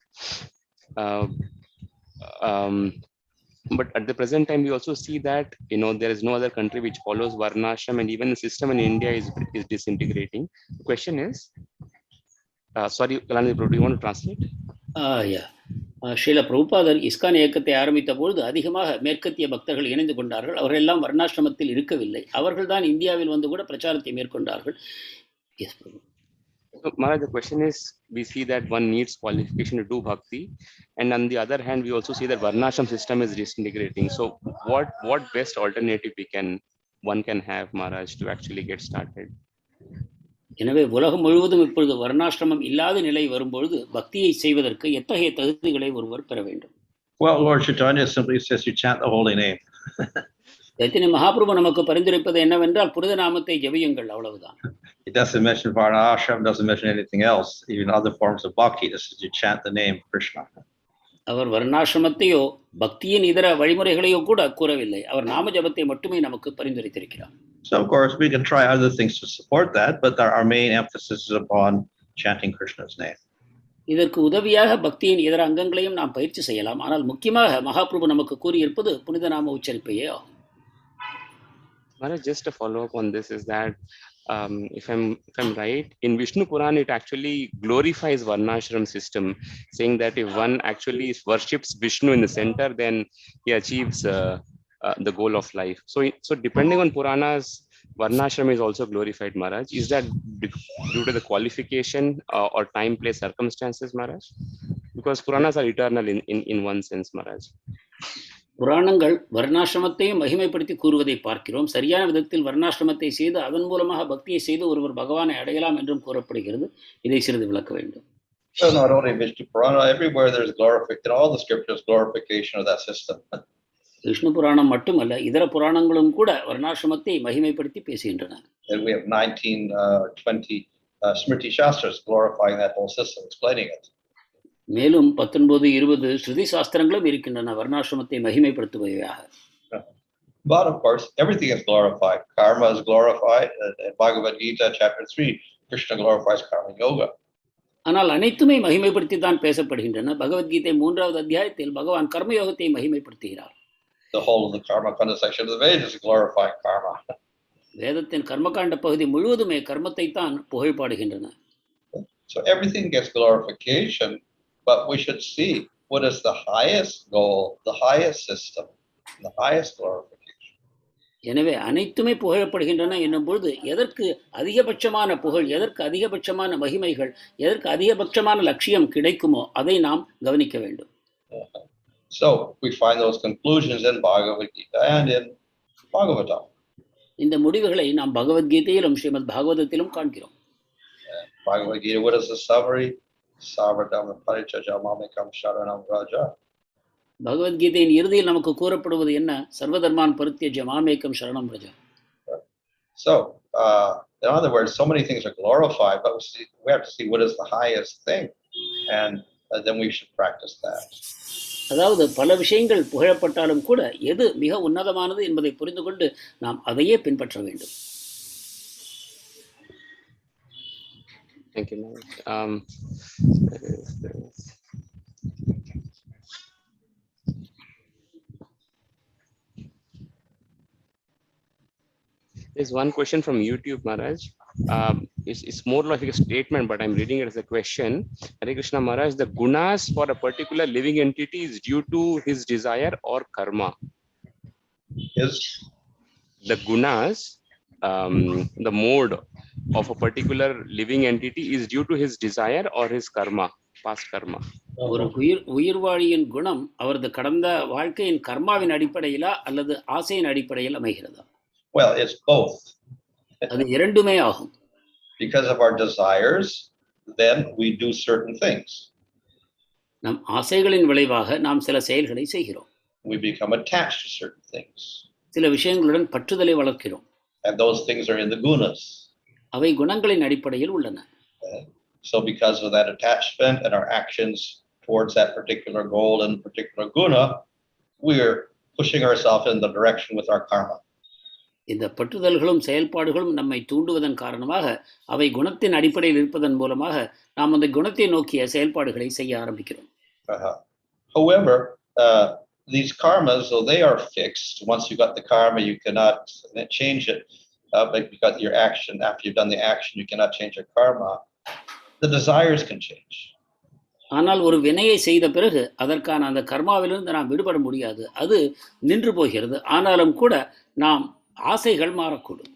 Speaker 4: But at the present time, we also see that there is no other country which follows varnashrama, and even the system in India is disintegrating. The question is, sorry, Kalanidhi Prabhu, do you want to translate?
Speaker 2: Yeah. Srila பிரபுபாதர் ISKCON இயக்கத்தை ஆரம்பித்த பொழுது அதிகமாக மேற்கத்திய பக்தர்கள் இணைந்து கொண்டார்கள். அவர்கள் எல்லாம் வர்ணாசிரமத்தில் இருக்கவில்லை. அவர்கள் தான் இந்தியாவில் வந்து கூட பிரச்சாரத்தை மேற்கொண்டார்கள். Yes, Prabhu.
Speaker 4: So, Maharaj, the question is, we see that one needs qualification to do bhakti, and on the other hand, we also see that varnashram system is disintegrating. So, what best alternative one can have, Maharaj, to actually get started?
Speaker 2: எனவே உலகம் முழுவதும் இப்பொழுது வர்ணாசிரமம் இல்லாத நிலை வரும்பொழுது பக்தியை செய்வதற்கு எத்தகைய தகுதிகளை ஒருவர் பெற வேண்டும்?
Speaker 1: Well, Lord Chaitanya simply says you chant the holy name.
Speaker 2: Chaitanya Mahaprabhu நமக்கு பரிந்துரைப்பது என்னவென்றால் புனித நாமத்தை ஜெபியுங்கள், அவ்வளவுதான்.
Speaker 1: It doesn't mention varnashrama, doesn't mention anything else, even other forms of bhakti. This is you chant the name Kṛṣṇa.
Speaker 2: அவர் வர்ணாசிரமத்தையோ பக்தியின் இதர வழிமுறைகளையோ கூட கூறவில்லை. அவர் நாம ஜபத்தை மட்டுமே நமக்கு பரிந்துரைத்திருக்கிறார்.
Speaker 1: So of course we can try other things to support that, but our main emphasis is upon chanting Krishna's name.
Speaker 2: இதற்கு உதவியாக பக்தியின் இதர அங்கங்களையும் நாம் பயிற்சி செய்யலாம். ஆனால் முக்கியமாக மகாபிரபு நமக்கு கூறியிருப்பது புனித நாம உச்சரிப்பையே ஆகும்.
Speaker 4: Maharaj, just a follow up on this is that if I'm right, in Vishnu Puran it actually glorifies varnashram system, saying that if one actually worships Vishnu in the center, then he achieves the goal of life. So depending on Puranas, varnashram is also glorified, Maharaj. Is that due to the qualification or time, place, circumstances, Maharaj? Because Puranas are eternal in one sense, Maharaj.
Speaker 2: புராணங்கள் வர்ணாசிரமத்தையும் மகிமைப்படுத்தி கூறுவதை பார்க்கிறோம். சரியான விதத்தில் வர்ணாசிரமத்தை செய்து அதன் மூலமாக பக்தியை செய்து ஒருவர் பகவானை அடையலாம் என்றும் கூறப்படுகிறது. இதை சிறிது விளக்க வேண்டும்.
Speaker 1: So not only Vishnu Purana, everywhere there's glorification, all the scriptures glorification of that system.
Speaker 2: Vishnu புராணம் மட்டுமல்ல, இதர புராணங்களும் கூட வர்ணாசிரமத்தை மகிமைப்படுத்தி பேசுகின்றன.
Speaker 1: And we have 19, 20 Smriti Shastras glorifying that whole system, explaining it.
Speaker 2: மேலும் 19-20 ஸ்ருதி சாஸ்திரங்களும் இருக்கின்றன வர்ணாசிரமத்தை மகிமைப்படுத்துபவையாக.
Speaker 1: But of course, everything is glorified. Karma is glorified. In Bhagavad Gita, chapter 3, Kṛṣṇa glorifies karma yoga.
Speaker 2: ஆனால் அனைத்துமே மகிமைப்படுத்தி தான் பேசப்படுகின்றன. பகவத்கீதை 3வது அத்தியாயத்தில் பகவான் கர்மயோகத்தை மகிமைப்படுத்துகிறார்.
Speaker 1: The whole of the karma kanda section of the Vedas is glorifying karma.
Speaker 2: வேதத்தின் கர்மகாண்ட பகுதி முழுவதுமே கர்மத்தை தான் புகழ்பாடுகின்றன.
Speaker 1: So everything gets glorification, but we should see what is the highest goal, the highest system, the highest glorification.
Speaker 2: எனவே அனைத்துமே புகழப்படுகின்றன என்னும் பொழுது எதற்கு அதிகபட்சமான புகழ், எதற்கு அதிகபட்சமான மகிமைகள், எதற்கு அதிகபட்சமான லட்சியம் கிடைக்குமோ அதை நாம் கவனிக்க வேண்டும்.
Speaker 1: So we find those conclusions in Bhagavad Gita and in Bhagavatam.
Speaker 2: இந்த முடிவுகளை நாம் பகவத்கீதையிலும் ஸ்ரீமத் பாகவதத்திலும் காண்கிறோம்.
Speaker 1: Bhagavad Gita, what is the summary? Sarvadhamma parityajya mamekam sharanam vraja.
Speaker 2: பகவத்கீதையின் இறுதியில் நமக்கு கூறப்படுவது என்ன? சர்வதர்மான் பரித்யஜ்ய மாமேகம் சரணம் ரஜா.
Speaker 1: So in other words, so many things are glorified, but we have to see what is the highest thing, and then we should practice that.
Speaker 2: அதாவது பல விஷயங்கள் புகழப்பட்டாலும் கூட எது மிக உன்னதமானது என்பதை புரிந்து கொண்டு நாம் அதையே பின்பற்ற வேண்டும்.
Speaker 4: Thank you. There's one question from YouTube, Maharaj. It's more like a statement, but I'm reading it as a question. Hare Krishna, Maharaj, the gunas for a particular living entity is due to his desire or karma?
Speaker 1: Yes.
Speaker 4: The gunas, the mode of a particular living entity is due to his desire or his karma, past karma.
Speaker 2: ஒரு உயிர்வாழியின் குணம் அவரது கடந்த வாழ்க்கையின் கர்மாவின் அடிப்படையிலா அல்லது ஆசையின் அடிப்படையில் அமைகிறதா?
Speaker 1: Well, it's both.
Speaker 2: அது இரண்டுமே ஆகும்.
Speaker 1: Because of our desires, then we do certain things.
Speaker 2: நம் ஆசைகளின் விளைவாக நாம் சில செயல்களை செய்கிறோம்.
Speaker 1: We become attached to certain things.
Speaker 2: சில விஷயங்களுடன் பற்றுதலை வளர்க்கிறோம்.
Speaker 1: And those things are in the gunas.
Speaker 2: அவை குணங்களின் அடிப்படையில் உள்ளன.
Speaker 1: So because of that attachment and our actions towards that particular goal and particular guna, we're pushing ourselves in the direction with our karma.
Speaker 2: இந்த பற்றுதல்களும் செயல்பாடுகளும் நம்மை தூண்டுவதன் காரணமாக அவை குணத்தின் அடிப்படையில் இருப்பதன் மூலமாக நாம் அந்த குணத்தை நோக்கிய செயல்பாடுகளை செய்ய ஆரம்பிக்கிறோம்.
Speaker 1: However, these karmas, though they are fixed, once you got the karma, you cannot change it. But because your action, after you've done the action, you cannot change your karma. The desires can change.
Speaker 2: ஆனால் ஒரு வினையை செய்த பிறகு அதற்கான அந்த கர்மாவிலிருந்து நாம் விடுபட முடியாது. அது நின்று போகிறது. ஆனாலும் கூட நாம் ஆசைகள் மாறக்கூடும்.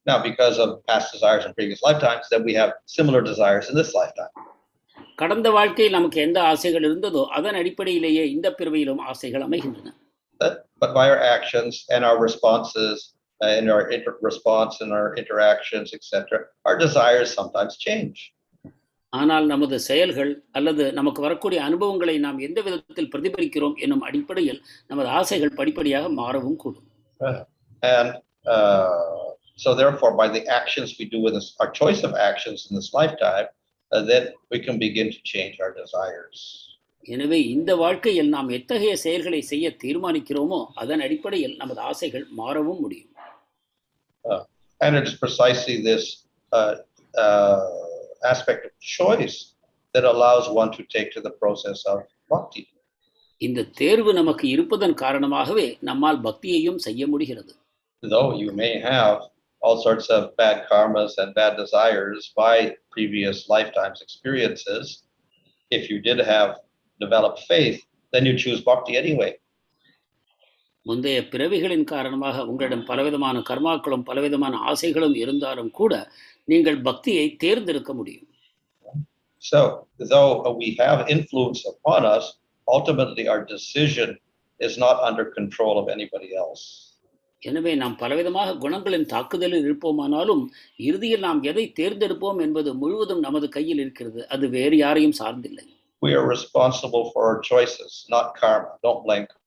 Speaker 1: Now, because of past desires in previous lifetimes, then we have similar desires in this lifetime.
Speaker 2: கடந்த வாழ்க்கையில் நமக்கு எந்த ஆசைகள் இருந்ததோ அதன் அடிப்படையிலேயே இந்த பிறவியிலும் ஆசைகள் அமைகின்றன.
Speaker 1: But by our actions and our responses, and our response and our interactions, etc., our desires sometimes change.
Speaker 2: ஆனால் நமது செயல்கள் அல்லது நமக்கு வரக்கூடிய அனுபவங்களை நாம் எந்த விதத்தில் பிரதிபலிக்கிறோம் என்னும் அடிப்படையில் நமது ஆசைகள் படிப்படியாக மாறவும் கூடும்.
Speaker 1: And so therefore, by the actions we do in this, our choice of actions in this lifetime, then we can begin to change our desires.
Speaker 2: எனவே இந்த வாழ்க்கையில் நாம் எத்தகைய செயல்களை செய்ய தீர்மானிக்கிறோமோ அதன் அடிப்படையில் நமது ஆசைகள் மாறவும் முடியும்.
Speaker 1: And it's precisely this aspect of choice that allows one to take to the process of bhakti.
Speaker 2: இந்த தேர்வு நமக்கு இருப்பதன் காரணமாகவே நம்மால் பக்தியையும் செய்ய முடிகிறது.
Speaker 1: Though you may have all sorts of bad karmas and bad desires by previous lifetimes experiences, if you did have developed faith, then you choose bhakti anyway.
Speaker 2: முந்தைய பிறவிகளின் காரணமாக உங்களிடம் பலவிதமான கர்மாக்களும் பலவிதமான ஆசைகளும் இருந்தாலும் கூட நீங்கள் பக்தியை தேர்ந்தெடுக்க முடியும்.
Speaker 1: So, though we have influence upon us, ultimately our decision is not under control of anybody else.
Speaker 2: எனவே நாம் பலவிதமாக குணங்களின் தாக்குதலில் இருப்போமானாலும் இறுதியில் நாம் எதை தேர்ந்தெடுப்போம் என்பது முழுவதும் நமது கையில் இருக்கிறது. அது வேறு யாரையும் சார்ந்தில்லை.
Speaker 1: We are responsible for our choices, not karma. Don't blame karma.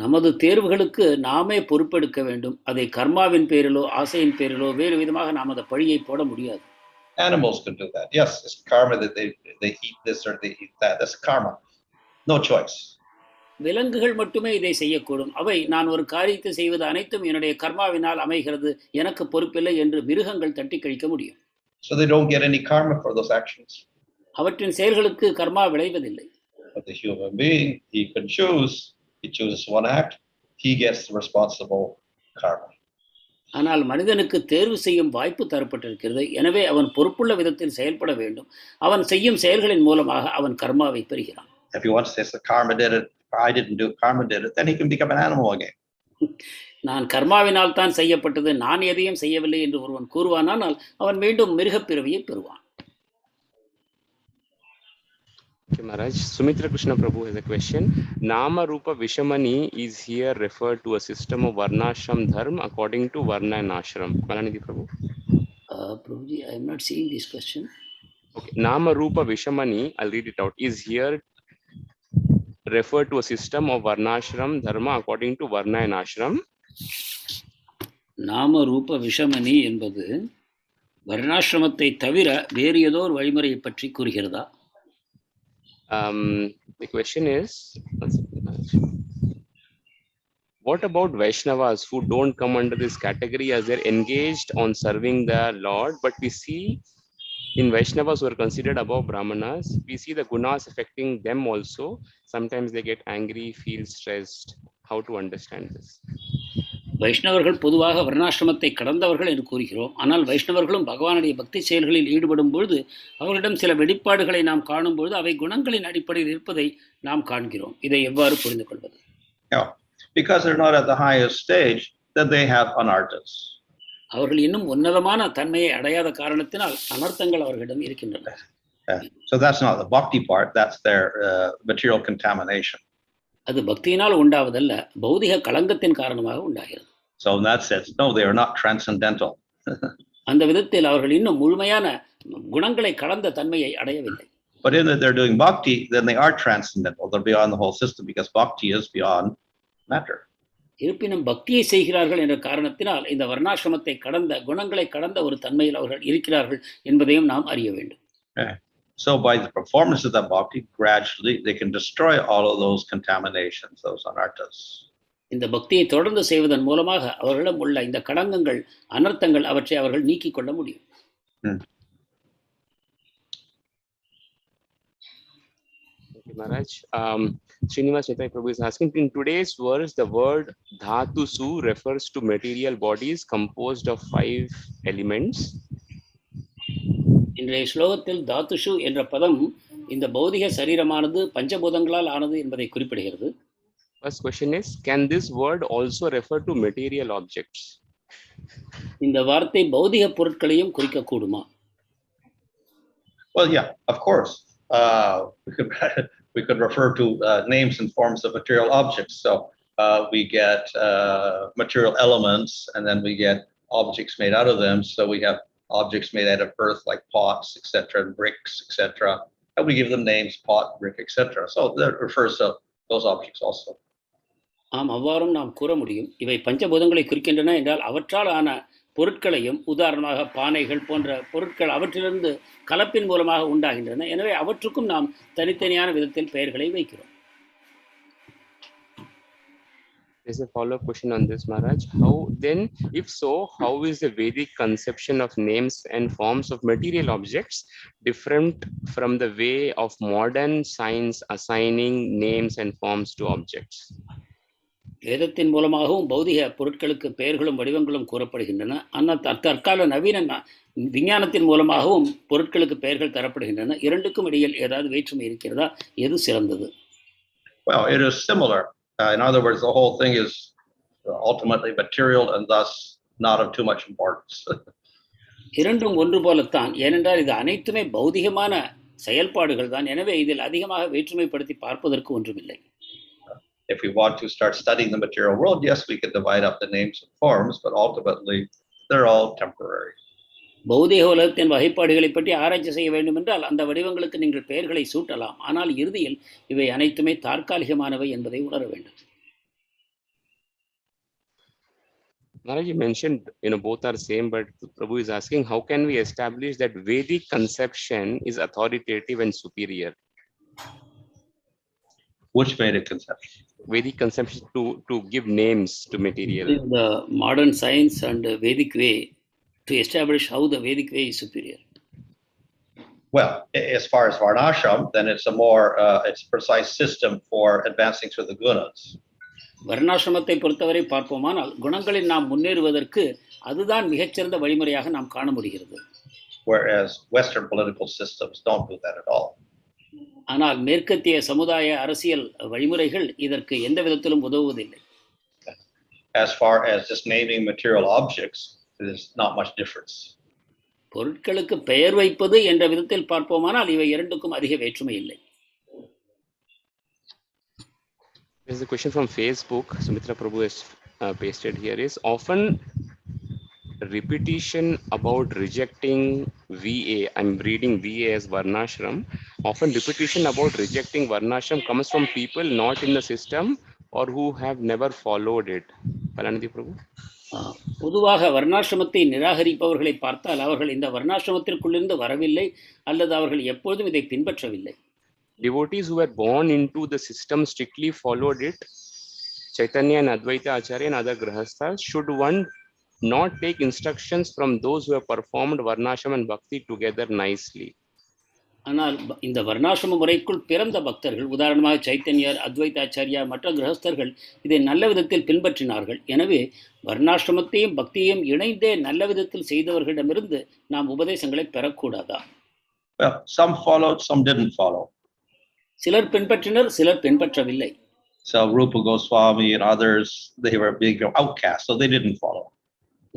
Speaker 2: நமது தேர்வுகளுக்கு நாமே பொறுப்பெடுக்க வேண்டும். அதை கர்மாவின் பேரிலோ ஆசையின் பேரிலோ வேறு விதமாக நாம் அந்த பழியை போட முடியாது.
Speaker 1: Animals can do that. Yes, it's karma that they eat this or they eat that. That's karma. No choice.
Speaker 2: விலங்குகள் மட்டுமே இதை செய்யக்கூடும். அவை நான் ஒரு காரியத்தை செய்வது அனைத்தும் என்னுடைய கர்மாவினால் அமைகிறது, எனக்கு பொறுப்பில்லை என்று மிருகங்கள் தட்டி கழிக்க முடியும்.
Speaker 1: So they don't get any karma for those actions.
Speaker 2: அவற்றின் செயல்களுக்கு கர்மா விளைவதில்லை.
Speaker 1: But the human being, he can choose. He chooses one act. He gets the responsible karma.
Speaker 2: ஆனால் மனிதனுக்கு தேர்வு செய்யும் வாய்ப்பு தரப்பட்டிருக்கிறது. எனவே அவன் பொறுப்புள்ள விதத்தில் செயல்பட வேண்டும். அவன் செய்யும் செயல்களின் மூலமாக அவன் கர்மாவை பெறுகிறான்.
Speaker 1: If he wants to say, karma did it, I didn't do it, karma did it, then he can become an animal again.
Speaker 2: நான் கர்மாவினால் தான் செய்யப்பட்டது, நான் எதையும் செய்யவில்லை என்று ஒருவன் கூறுவானால் அவன் மீண்டும் மிருகப் பிறவியை பெறுவான்.
Speaker 4: Okay, Maharaj. Sumitra Krishna Prabhu has a question. Nāma-rūpa viṣamāṇi is here referred to a system of varnāśrama-dharma according to varna and ashram. Kalanidhi Prabhu.
Speaker 2: Prabhuji, I am not seeing this question.
Speaker 4: Okay. Nāma-rūpa viṣamāṇi, I'll read it out, is here referred to a system of varnāśrama-dharma according to varna and ashram.
Speaker 2: நாம-ரூப விஷமணி என்பது வர்ணாசிரமத்தை தவிர வேறு ஏதோ ஒரு வழிமுறையை பற்றி கூறுகிறதா?
Speaker 4: The question is, what about Vaishnavas who don't come under this category as they're engaged on serving the Lord, but we see in Vaishnavas who are considered above brāhmaṇas, we see the gunas affecting them also. Sometimes they get angry, feel stressed. How to understand this?
Speaker 2: வைஷ்ணவர்கள் பொதுவாக வர்ணாசிரமத்தை கடந்தவர்கள் என்று கூறுகிறோம். ஆனால் வைஷ்ணவர்களும் பகவானுடைய பக்தி செயல்களில் ஈடுபடும் பொழுது அவர்களிடம் சில வெளிப்பாடுகளை நாம் காணும் பொழுது அவை குணங்களின் அடிப்படையில் இருப்பதை நாம் காண்கிறோம். இதை எவ்வாறு புரிந்து கொள்வது?
Speaker 1: Because they're not at the highest stage, that they have anarthas.
Speaker 2: அவர்கள் இன்னும் உன்னதமான தன்மையை அடையாத காரணத்தினால் அனர்த்தங்கள் அவர்களிடம் இருக்கின்றன.
Speaker 1: So that's not the bhakti part, that's their material contamination.
Speaker 2: அது பக்தியினால் உண்டாவதல்ல, பௌதிக களங்கத்தின் காரணமாக உண்டாகிறது.
Speaker 1: So in that sense, no, they are not transcendental.
Speaker 2: அந்த விதத்தில் அவர்கள் இன்னும் முழுமையான குணங்களை கடந்த தன்மையை அடையவில்லை.
Speaker 1: But in that they're doing bhakti, then they are transcendental. They're beyond the whole system because bhakti is beyond matter.
Speaker 2: இருப்பினும் பக்தியை செய்கிறார்கள் என்ற காரணத்தினால் இந்த வர்ணாசிரமத்தை கடந்த குணங்களை கடந்த ஒரு தன்மையில் அவர்கள் இருக்கிறார்கள் என்பதையும் நாம் அறிய வேண்டும்.
Speaker 1: So by the performance of that bhakti, gradually they can destroy all of those contaminations, those anarthas.
Speaker 2: இந்த பக்தியை தொடர்ந்து செய்வதன் மூலமாக அவர்களிடம் உள்ள இந்த கடங்கங்கள், அனர்த்தங்கள் அவற்றை அவர்கள் நீக்கிக் கொள்ள முடியும்.
Speaker 4: Thank you, Maharaj. Srinivas Chaitanya Prabhu is asking, in today's verse, the word dhātuṣu refers to material bodies composed of 5 elements.
Speaker 2: இன்றைய ஸ்லோகத்தில் தாத்துஷு என்ற பதம் இந்த பௌதிக சரீரமானது பஞ்சபூதங்களால் ஆனது என்பதை குறிப்பிடுகிறது.
Speaker 4: First question is, can this word also refer to material objects?
Speaker 2: இந்த வார்த்தை பௌதிக பொருட்களையும் குறிக்கக்கூடுமா?
Speaker 1: Well, yeah, of course. We could refer to names and forms of material objects. So we get material elements, and then we get objects made out of them. So we have objects made out of earth like pots, etc., and bricks, etc. And we give them names, pot, brick, etc. So that refers to those objects also.
Speaker 2: ஆம், அவ்வாறும் நாம் கூற முடியும். இவை பஞ்சபூதங்களை குறிக்கின்றன என்றால் அவற்றால் ஆன பொருட்களையும், உதாரணமாக பானைகள் போன்ற பொருட்கள் அவற்றிலிருந்து கலப்பின் மூலமாக உண்டாகின்றன. எனவே அவற்றுக்கும் நாம் தனித்தனியான விதத்தில் பெயர்களை வைக்கிறோம்.
Speaker 4: There's a follow-up question on this, Maharaj. How then, if so, how is the Vedic conception of names and forms of material objects different from the way of modern science assigning names and forms to objects?
Speaker 2: வேதத்தின் மூலமாகவும் பௌதிக பொருட்களுக்கு பெயர்களும் வடிவங்களும் கூறப்படுகின்றன. ஆனால் தற்கால நவீன விஞ்ஞானத்தின் மூலமாகவும் பொருட்களுக்கு பெயர்கள் தரப்படுகின்றன. இரண்டுக்கும் இடையில் ஏதாவது வேற்றுமை இருக்கிறதா? எது சிறந்தது?
Speaker 1: Well, it is similar. In other words, the whole thing is ultimately material and thus not of too much importance.
Speaker 2: இரண்டும் ஒன்று போலத்தான். ஏனென்றால் இது அனைத்துமே பௌதிகமான செயல்பாடுகள் தான். எனவே இதில் அதிகமாக வேற்றுமைப்படுத்தி பார்ப்பதற்கு ஒன்றுமில்லை.
Speaker 1: If we want to start studying the material world, yes, we can divide up the names and forms, but ultimately they're all temporary.
Speaker 2: பௌதிக உலகத்தின் வகைப்பாடுகளை பற்றி ஆராய்ச்சி செய்ய வேண்டும் என்றால் அந்த வடிவங்களுக்கு நீங்கள் பெயர்களை சூட்டலாம். ஆனால் இறுதியில் இவை அனைத்துமே தற்காலிகமானவை என்பதை உணர வேண்டும்.
Speaker 4: Maharaj, you mentioned, both are same, but Prabhu is asking, how can we establish that Vedic conception is authoritative and superior?
Speaker 1: Which Vedic conception?
Speaker 4: Vedic conception to give names to material.
Speaker 2: The modern science and Vedic way to establish how the Vedic way is superior.
Speaker 1: Well, as far as varnashrama, then it's a more it's a precise system for advancing through the gunas.
Speaker 2: varnāśrama-த்தை பொறுத்தவரை பார்ப்போமானால் குணங்களில் நாம் முன்னேறுவதற்கு அதுதான் மிகச்சிறந்த வழிமுறையாக நாம் காண முடிகிறது.
Speaker 1: Whereas Western political systems don't do that at all.
Speaker 2: ஆனால் மேற்கத்திய சமுதாய அரசியல் வழிமுறைகள் இதற்கு எந்த விதத்திலும் உதவுவதில்லை.
Speaker 1: As far as just naming material objects, there's not much difference.
Speaker 2: பொருட்களுக்கு பெயர் வைப்பது என்ற விதத்தில் பார்ப்போமானால் இவை இரண்டுக்கும் அதிக வேற்றுமை இல்லை.
Speaker 4: There's a question from Facebook. Sumitra Prabhu has pasted here is often repetition about rejecting VA. I'm reading VA as varnāśrama. Often repetition about rejecting varnāśrama comes from people not in the system or who have never followed it. Palanidhi Prabhu.
Speaker 2: பொதுவாக வர்ணாசிரமத்தை நிராகரிப்பவர்களை பார்த்தால் அவர்கள் இந்த வர்ணாசிரமத்திற்குள்ளிருந்து வரவில்லை அல்லது அவர்கள் எப்பொழுதும் இதை பின்பற்றவில்லை.
Speaker 4: Devotees who were born into the system strictly followed it. Chaitanya and Advaita Acharya and other grahasthas, should one not take instructions from those who have performed varnāśrama and bhakti together nicely?
Speaker 2: ஆனால் இந்த வர்ணாசிரம முறைக்குள் பிறந்த பக்தர்கள், உதாரணமாக சைத்தன்யர், அத்வைதாச்சாரியா, மற்ற கிரகஸ்தர்கள் இதை நல்ல விதத்தில் பின்பற்றினார்கள். எனவே வர்ணாசிரமத்தையும் பக்தியையும் இணைந்தே நல்ல விதத்தில் செய்தவர்களிடமிருந்து நாம் உபதேசங்களை பெறக்கூடாதா?
Speaker 1: Well, some followed, some didn't follow.
Speaker 2: சிலர் பின்பற்றினர், சிலர் பின்பற்றவில்லை.
Speaker 1: So Rupa Goswami and others, they were big outcasts, so they didn't follow.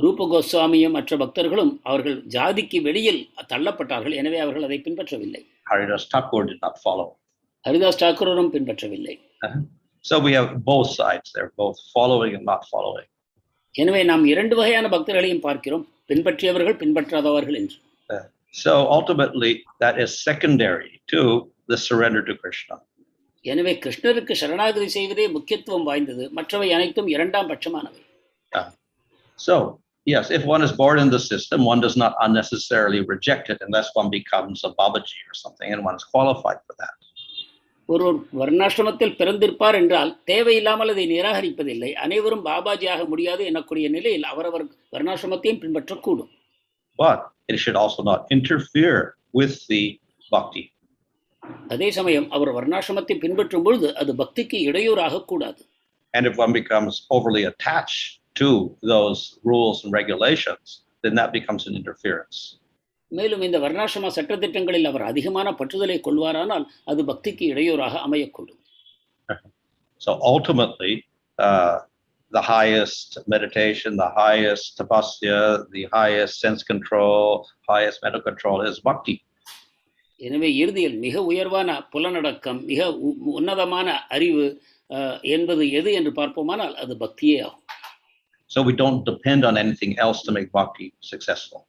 Speaker 2: ரூப கோஸ்வாமியும் மற்ற பக்தர்களும் அவர்கள் ஜாதிக்கு வெளியில் தள்ளப்பட்டார்கள். எனவே அவர்கள் அதை பின்பற்றவில்லை.
Speaker 1: Haridas Thakur did not follow.
Speaker 2: Haridas தாக்கூரும் பின்பற்றவில்லை.
Speaker 1: So we have both sides there, both following and not following.
Speaker 2: எனவே நாம் இரண்டு வகையான பக்தர்களையும் பார்க்கிறோம், பின்பற்றியவர்கள் பின்பற்றாதவர்கள் என்று.
Speaker 1: So ultimately that is secondary to the surrender to Kṛṣṇa.
Speaker 2: எனவே கிருஷ்ணருக்கு சரணாகதி செய்வதே முக்கியத்துவம் வாய்ந்தது, மற்றவை அனைத்தும் இரண்டாம் பட்சமானவை.
Speaker 1: So yes, if one is born in the system, one does not unnecessarily reject it unless one becomes a Babaji or something and one is qualified for that.
Speaker 2: ஒருவர் வர்ணாசிரமத்தில் பிறந்திருப்பார் என்றால் தேவையில்லாமல் அதை நிராகரிப்பதில்லை. அனைவரும் பாபாஜியாக முடியாது எனக்கூடிய நிலையில் அவரவர் வர்ணாசிரமத்தையும் பின்பற்றக்கூடும்.
Speaker 1: But it should also not interfere with the bhakti.
Speaker 2: அதே சமயம் அவர் வர்ணாசிரமத்தை பின்பற்றும் பொழுது அது பக்திக்கு இடையூறாக கூடாது.
Speaker 1: And if one becomes overly attached to those rules and regulations, then that becomes an interference.
Speaker 2: மேலும் இந்த வர்ணாசிரம சட்டதிட்டங்களில் அவர் அதிகமான பற்றுதலை கொள்வாரானால் அது பக்திக்கு இடையூறாக அமையக்கூடும்.
Speaker 1: So ultimately, the highest meditation, the highest tapasya, the highest sense control, highest mental control is bhakti.
Speaker 2: எனவே இறுதியில் மிக உயர்வான புலனடக்கம், மிக உன்னதமான அறிவு என்பது எது என்று பார்ப்போமானால் அது பக்தியே ஆகும்.
Speaker 1: So we don't depend on anything else to make bhakti successful.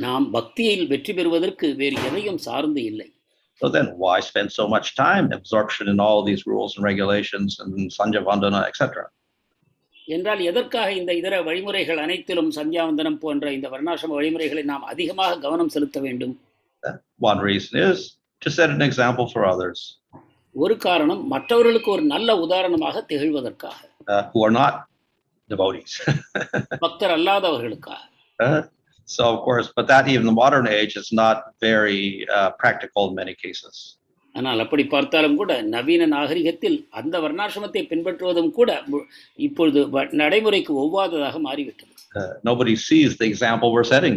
Speaker 2: நாம் பக்தியில் வெற்றி பெறுவதற்கு வேறு எதையும் சார்ந்து இல்லை.
Speaker 1: So then why spend so much time absorption in all these rules and regulations and sanja vandana, etc.?
Speaker 2: என்றால் எதற்காக இந்த இதர வழிமுறைகள் அனைத்திலும் சந்தியாவந்தனம் போன்ற இந்த வர்ணாசிரம வழிமுறைகளை நாம் அதிகமாக கவனம் செலுத்த வேண்டும்?
Speaker 1: One reason is to set an example for others.
Speaker 2: ஒரு காரணம் மற்றவர்களுக்கு ஒரு நல்ல உதாரணமாக திகழ்வதற்காக.
Speaker 1: Who are not devotees.
Speaker 2: பக்தர் அல்லாதவர்களுக்காக.
Speaker 1: So of course, but that even in the modern age is not very practical in many cases.
Speaker 2: ஆனால் அப்படி பார்த்தாலும் கூட நவீன நாகரிகத்தில் அந்த வர்ணாசிரமத்தை பின்பற்றுவதும் கூட இப்பொழுது நடைமுறைக்கு ஒவ்வாததாக மாறிவிட்டது.
Speaker 1: Nobody sees the example we're setting.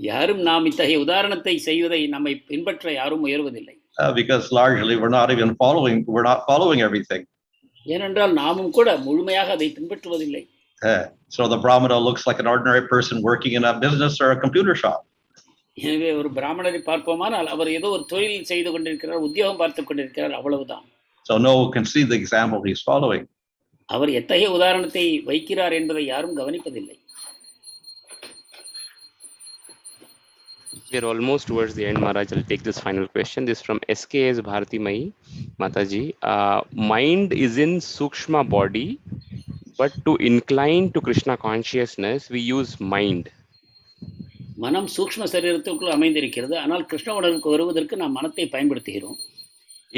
Speaker 2: யாரும் நாம் இத்தகைய உதாரணத்தை செய்வதை நம்மை பின்பற்ற யாரும் முயல்வதில்லை.
Speaker 1: Because largely we're not following everything.
Speaker 2: ஏனென்றால் நாமும் கூட முழுமையாக அதை பின்பற்றுவதில்லை.
Speaker 1: So the brahmana looks like an ordinary person working in a business or a computer shop.
Speaker 2: எனவே ஒரு பிராமணரை பார்ப்போமானால் அவர் ஏதோ ஒரு தொழில் செய்து கொண்டிருக்கிறார், உத்தியோகம் பார்த்து கொண்டிருக்கிறார், அவ்வளவுதான்.
Speaker 1: So no one can see the example he's following.
Speaker 2: அவர் எத்தகைய உதாரணத்தை வைக்கிறார் என்பதை யாரும் கவனிப்பதில்லை.
Speaker 4: We are almost towards the end, Maharaj. I'll take this final question. This is from SKS Bharati Mai Mataji. Mind is in Sukshma body, but to incline to Kṛṣṇa consciousness, we use mind.
Speaker 2: மனம் சூக்ஷ்ம சரீரத்துக்குள் அமைந்திருக்கிறது, ஆனால் கிருஷ்ண உணர்வுக்கு வருவதற்கு நாம் மனத்தை பயன்படுத்துகிறோம்.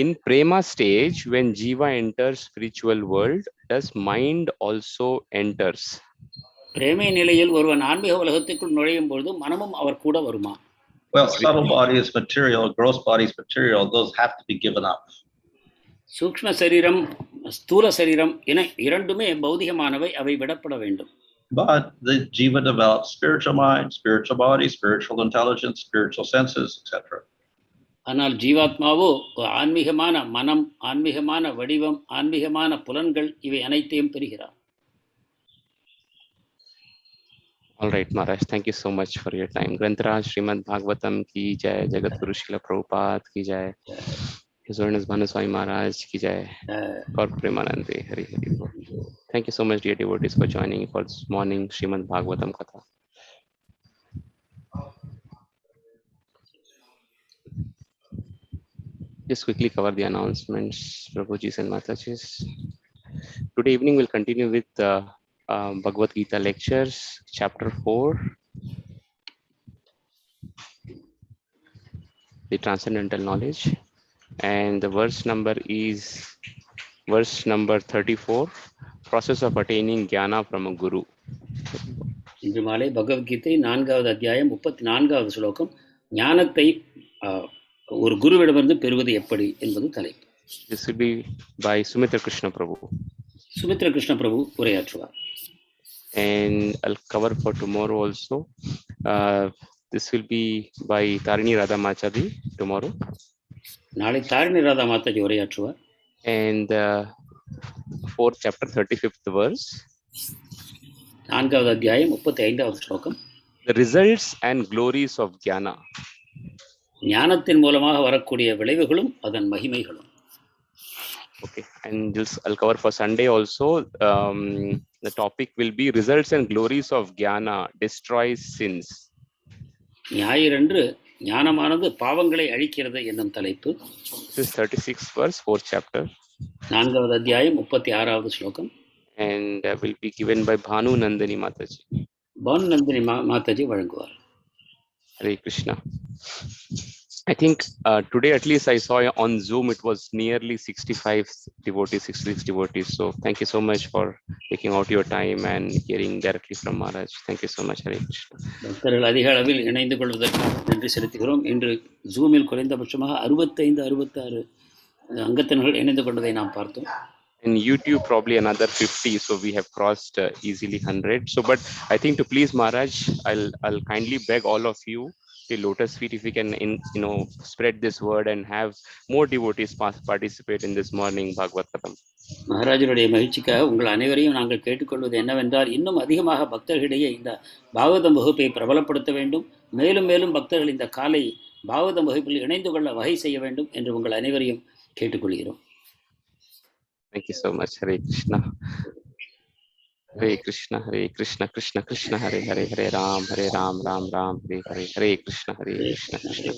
Speaker 4: In prema stage, when jiva enters spiritual world, does mind also enters?
Speaker 2: பிரேமை நிலையில் ஒருவன் ஆன்மீக உலகத்துக்குள் நுழையும் பொழுது மனமும் அவர் கூட வருமா?
Speaker 1: Well, subtle body is material, gross body is material. Those have to be given up.
Speaker 2: சூக்ஷ்ம சரீரம், ஸ்தூல சரீரம் என இரண்டுமே பௌதிகமானவை, அவை விடப்பட வேண்டும்.
Speaker 1: But the jiva develops spiritual mind, spiritual body, spiritual intelligence, spiritual senses, etc.
Speaker 2: ஆனால் ஜீவாத்மாவோ ஆன்மீகமான மனம், ஆன்மீகமான வடிவம், ஆன்மீகமான புலன்கள் இவை அனைத்தையும் பெறுகிறார்.
Speaker 4: All right, Maharaj, thank you so much for your time. Grantaraj Srimad Bhagavatam ki jai, Jagat Guru Srila Prabhupada ki jai, His Holiness Bhanu Swami Maharaj ki jai, Gaur Premanande, Hari Hari Bol. Thank you so much, dear devotees, for joining for this morning Srimad Bhagavatam Katha. Just quickly cover the announcements, Prabhujis and Matajis. Today evening we'll continue with Bhagavad Gita lectures, chapter 4, the transcendental knowledge, and the verse number is verse number 34, process of attaining jnana from a guru.
Speaker 2: இன்று மாலை பகவத்கீதை 4வது அத்தியாயம் 34வது ஸ்லோகம், ஞானத்தை ஒரு குருவிடமிருந்து பெறுவது எப்படி என்பது தலைப்பு.
Speaker 4: This will be by Sumitra Kṛṣṇa Prabhu.
Speaker 2: Sumithra Krishna பிரபு உரையாற்றுவார்.
Speaker 4: And I'll cover for tomorrow also. This will be by Tarini Radha Machadi tomorrow.
Speaker 2: நாளை தாரிணி ராதா மாதாஜி உரையாற்றுவார்.
Speaker 4: And 4th chapter 35th verse.
Speaker 2: 4வது அத்தியாயம் 35வது ஸ்லோகம்.
Speaker 4: The results and glories of jnana.
Speaker 2: ஞானத்தின் மூலமாக வரக்கூடிய விளைவுகளும் அதன் மகிமைகளும்.
Speaker 4: Okay, and this I'll cover for Sunday also. The topic will be results and glories of jnana destroys sins.
Speaker 2: ஞாயிறன்று ஞானமானது பாவங்களை அழிக்கிறது என்னும் தலைப்பு.
Speaker 4: This is 36th verse, 4th chapter.
Speaker 2: 4வது அத்தியாயம் 36வது ஸ்லோகம்.
Speaker 4: And will be given by Bhanu Nandini Mataji.
Speaker 2: Banu Nandini Mataji வழங்குவார்.
Speaker 4: Hare Kṛṣṇa. I think today at least I saw on Zoom it was nearly 65 devotees, 66 devotees. So thank you so much for taking out your time and hearing directly from Maharaj. Thank you so much. Hare Kṛṣṇa.
Speaker 2: பக்தர்கள் அதிக அளவில் இணைந்து கொள்வதற்கு நன்றி செலுத்துகிறோம். இன்று ஜூமில் குறைந்தபட்சமாக 65-66 அங்கத்தினர்கள் இணைந்து கொண்டதை நாம் பார்த்தோம்.
Speaker 4: In YouTube probably another 50, so we have crossed easily 100. So but I think to please Maharaj, I'll kindly beg all of you till lotus feet if we can spread this word and have more devotees participate in this morning Bhagavad Gita.
Speaker 2: மகாராஜனுடைய மகிழ்ச்சிக்காக உங்கள் அனைவரையும் நாங்கள் கேட்டுக்கொள்வது என்னவென்றால், இன்னும் அதிகமாக பக்தர்களிடையே இந்த பாகவதம் வகுப்பை பிரபலப்படுத்த வேண்டும். மேலும் மேலும் பக்தர்கள் இந்த காலை பாகவதம் வகுப்பில் இணைந்து கொள்ள வகை செய்ய வேண்டும் என்று உங்கள் அனைவரையும் கேட்டுக்கொள்கிறோம்.
Speaker 4: Thank you so much. Hare Kṛṣṇa. Hare Kṛṣṇa, Hare Kṛṣṇa, Kṛṣṇa Kṛṣṇa, Hare Hare, Hare Ram, Ram Ram, Hare Hare, Hare Kṛṣṇa, Hare Kṛṣṇa, Kṛṣṇa